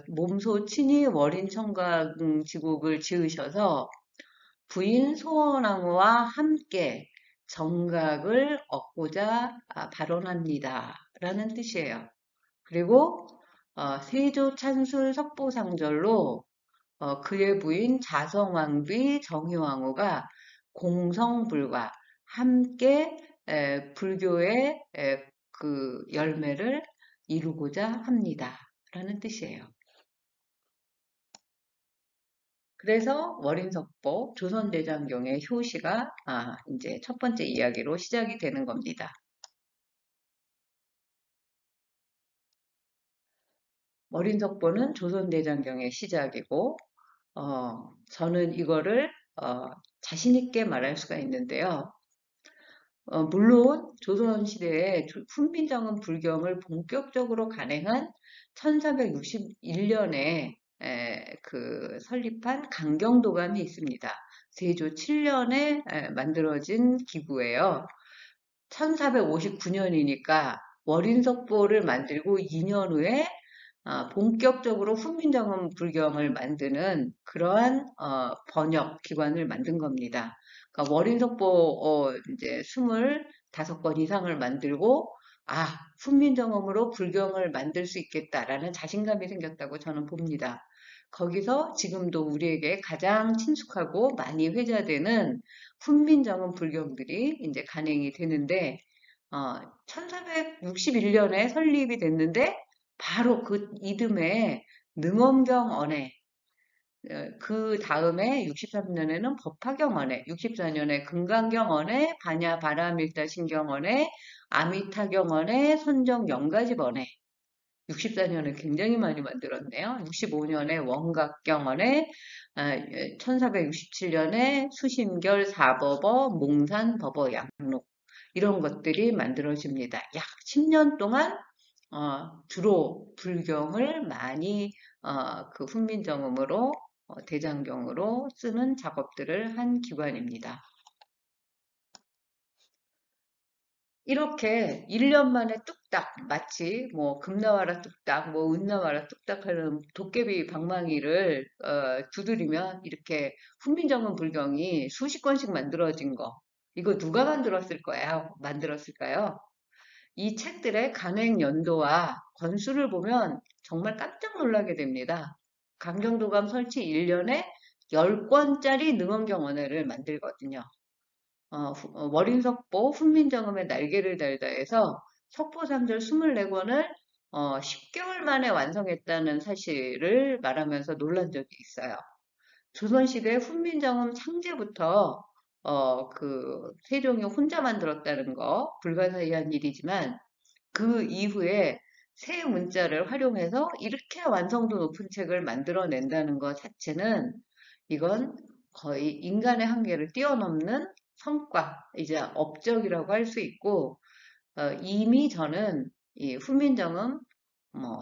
몸소 친히 월인청강지국을 지으셔서 부인 소원왕후와 함께 정각을 얻고자 발언합니다. 라는 뜻이에요. 그리고 세조 찬술 석보상절로 그의 부인 자성왕비 정희왕후가 공성불과 함께 불교의 그 열매를 이루고자 합니다. 라는 뜻이에요. 그래서 월인석보 조선대장경의 효시가 이제 첫 번째 이야기로 시작이 되는 겁니다. 월인석보는 조선대장경의 시작이고 저는 이거를 자신있게 말할 수가 있는데요. 물론 조선시대에 훈민정음 불경을 본격적으로 간행한 1461년에 그 설립한 강경도감이 있습니다. 세조 7년에 만들어진 기구예요. 1459년이니까 월인석보를 만들고 2년 후에 본격적으로 훈민정음 불경을 만드는 그러한 번역 기관을 만든 겁니다. 그러니까 월인석보 이제 25권 이상을 만들고 훈민정음으로 불경을 만들 수 있겠다라는 자신감이 생겼다고 저는 봅니다. 거기서 지금도 우리에게 가장 친숙하고 많이 회자되는 훈민정음 불경들이 이제 간행이 되는데 1461년에 설립이 됐는데 바로 그 이듬해 능엄경언에 그 다음에 63년에는 법화경언에 64년에 금강경언에 반야바라밀다신경언에 아미타경언에 선정영가집언에 64년에 굉장히 많이 만들었네요. 65년에 원각경언에 1467년에 수심결 사법어 몽산법어 양록 이런 것들이 만들어집니다. 약 10년 동안 주로 불경을 많이 그 훈민정음으로 대장경으로 쓰는 작업들을 한 기관입니다. 이렇게 1년 만에 뚝딱 마치 뭐 금나와라 뚝딱 뭐 은나와라 뚝딱 하는 도깨비 방망이를 두드리면 이렇게 훈민정음 불경이 수십 권씩 만들어진 거 이거 누가 만들었을까요? 이 책들의 간행 연도와 권수를 보면 정말 깜짝 놀라게 됩니다. 강경도감 설치 1년에 10권짜리 능엄경언회를 만들거든요. 월인석보 훈민정음의 날개를 달다 해서 석보상절 24권을 10개월 만에 완성했다는 사실을 말하면서 놀란 적이 있어요. 조선시대 훈민정음 창제부터 세종이 혼자 만들었다는 거 불가사의한 일이지만 그 이후에 새 문자를 활용해서 이렇게 완성도 높은 책을 만들어낸다는 것 자체는 이건 거의 인간의 한계를 뛰어넘는 성과이자 업적이라고 할 수 있고 이미 저는 이 훈민정음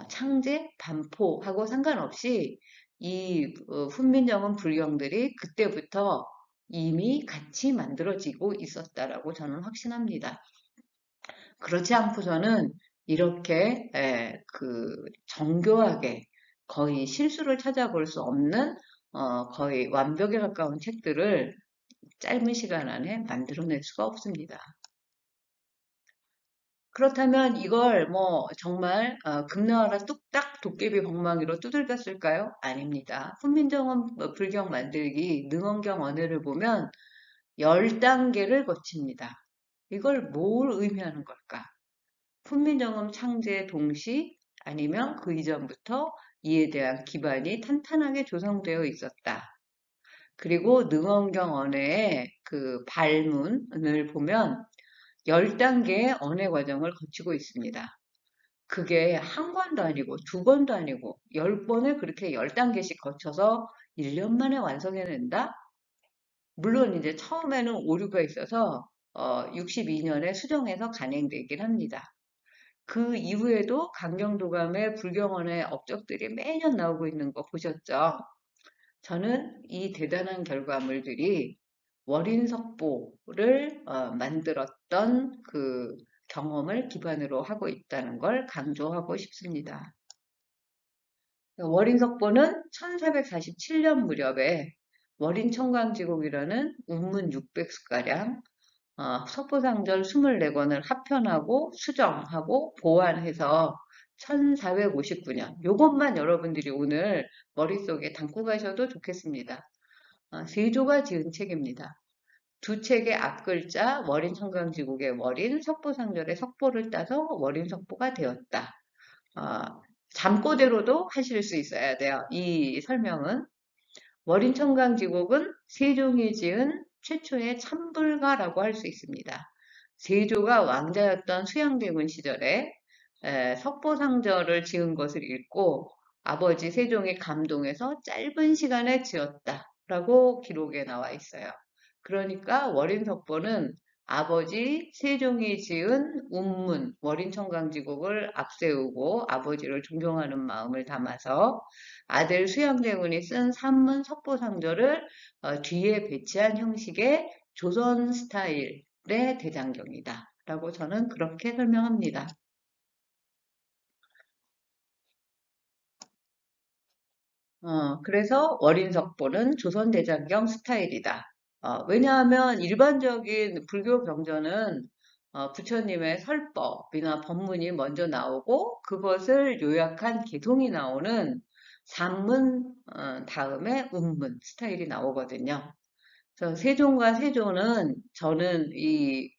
창제, 반포하고 상관없이 이 훈민정음 불경들이 그때부터 이미 같이 만들어지고 있었다라고 저는 확신합니다. 그렇지 않고서는 이렇게 정교하게 거의 실수를 찾아볼 수 없는 거의 완벽에 가까운 책들을 짧은 시간 안에 만들어낼 수가 없습니다. 그렇다면 이걸 정말 금나와라 뚝딱 도깨비 방망이로 두들겼을까요? 아닙니다. 훈민정음 불경 만들기 능언경 언해를 보면 10단계를 거칩니다. 이걸 뭘 의미하는 걸까? 훈민정음 창제 동시 아니면 그 이전부터 이에 대한 기반이 탄탄하게 조성되어 있었다. 그리고 능언경 언해의 그 발문을 보면 10단계의 언해 과정을 거치고 있습니다. 그게 한 권도 아니고 두 권도 아니고 10번을 그렇게 10단계씩 거쳐서 1년 만에 완성해낸다? 물론 이제 처음에는 오류가 있어서 62년에 수정해서 간행되긴 합니다. 그 이후에도 강경도감의 불경언의 업적들이 매년 나오고 있는 거 보셨죠? 저는 이 대단한 결과물들이 월인석보를 만들었던 그 경험을 기반으로 하고 있다는 걸 강조하고 싶습니다. 월인석보는 1447년 무렵에 월인청강지곡이라는 운문 600수가량 석보상절 24권을 합편하고 수정하고 보완해서 1459년 요것만 여러분들이 오늘 머릿속에 담고 가셔도 좋겠습니다. 세조가 지은 책입니다. 두 책의 앞글자 월인청강지곡의 월인, 석보상절의 석보를 따서 월인석보가 되었다. 잠꼬대로도 하실 수 있어야 돼요. 이 설명은 월인청강지곡은 세종이 지은 최초의 참불가라고 할 수 있습니다. 세조가 왕자였던 수양대군 시절에 석보상절을 지은 것을 읽고 아버지 세종이 감동해서 짧은 시간에 지었다라고 기록에 나와 있어요. 그러니까 월인석보는 아버지 세종이 지은 운문 월인청강지곡을 앞세우고 아버지를 존경하는 마음을 담아서 아들 수양대군이 쓴 산문 석보상절을 뒤에 배치한 형식의 조선 스타일의 대장경이다 라고 저는 그렇게 설명합니다. 그래서 월인석보는 조선 대장경 스타일이다. 왜냐하면 일반적인 불교 경전은 부처님의 설법이나 법문이 먼저 나오고 그것을 요약한 개송이 나오는 산문 다음에 운문 스타일이 나오거든요. 그래서 세종과 세조는 저는 이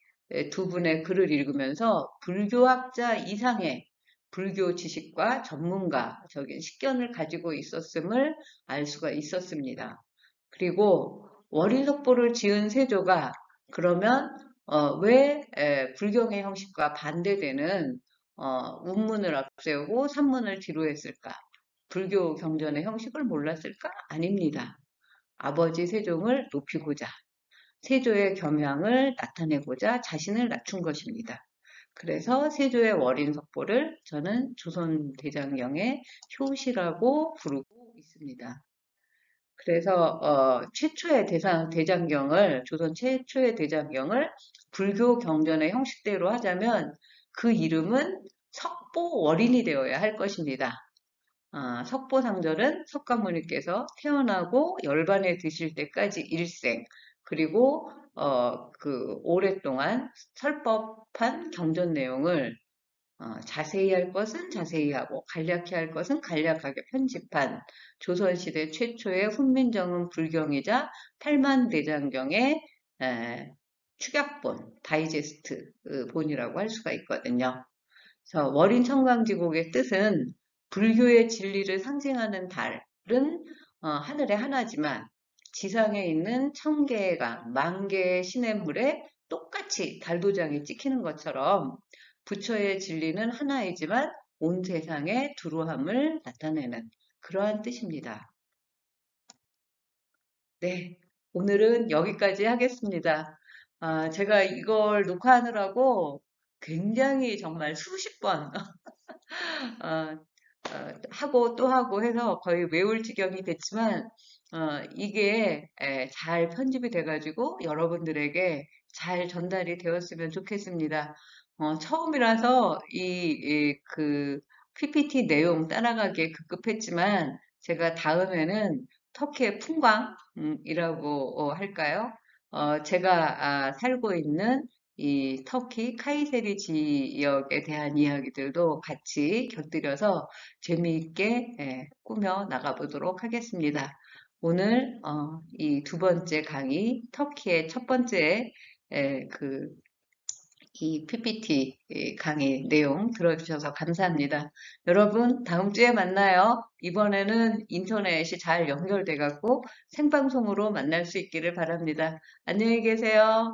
두 분의 글을 읽으면서 불교학자 이상의 불교 지식과 전문가적인 식견을 가지고 있었음을 알 수가 있었습니다. 그리고 월인석보를 지은 세조가 그러면 왜 불경의 형식과 반대되는 운문을 앞세우고 산문을 뒤로 했을까? 불교 경전의 형식을 몰랐을까? 아닙니다. 아버지 세종을 높이고자, 세조의 겸양을 나타내고자 자신을 낮춘 것입니다. 그래서 세조의 월인석보를 저는 조선대장경의 효시라고 부르고 있습니다. 그래서 최초의 대장경을 조선 최초의 대장경을 불교 경전의 형식대로 하자면 그 이름은 석보월인이 되어야 할 것입니다. 석보상절은 석가모니께서 태어나고 열반에 드실 때까지 일생 그리고 오랫동안 설법한 경전 내용을 자세히 할 것은 자세히 하고 간략히 할 것은 간략하게 편집한 조선시대 최초의 훈민정음 불경이자 팔만대장경의 축약본, 다이제스트 본이라고 할 수가 있거든요. 그래서 월인청강지곡의 뜻은 불교의 진리를 상징하는 달은 하늘의 하나지만 지상에 있는 1000개의 강, 10,000개의 시냇물에 똑같이 달도장이 찍히는 것처럼 부처의 진리는 하나이지만 온 세상의 두루함을 나타내는 그러한 뜻입니다. 네, 오늘은 여기까지 하겠습니다. 제가 이걸 녹화하느라고 굉장히 정말 수십 번 어, 하고 또 하고 해서 거의 외울 지경이 됐지만 이게 잘 편집이 돼가지고 여러분들에게 잘 전달이 되었으면 좋겠습니다. 처음이라서 그 PPT 내용 따라가기에 급급했지만 제가 다음에는 터키의 풍광이라고 할까요? 제가 살고 있는 이 터키 카이세리 지역에 대한 이야기들도 같이 곁들여서 재미있게 꾸며 나가보도록 하겠습니다. 오늘 이 두 번째 강의, 터키의 첫 번째 이 PPT 강의 내용 들어주셔서 감사합니다. 여러분, 다음 주에 만나요. 이번에는 인터넷이 잘 연결돼 갖고 생방송으로 만날 수 있기를 바랍니다. 안녕히 계세요.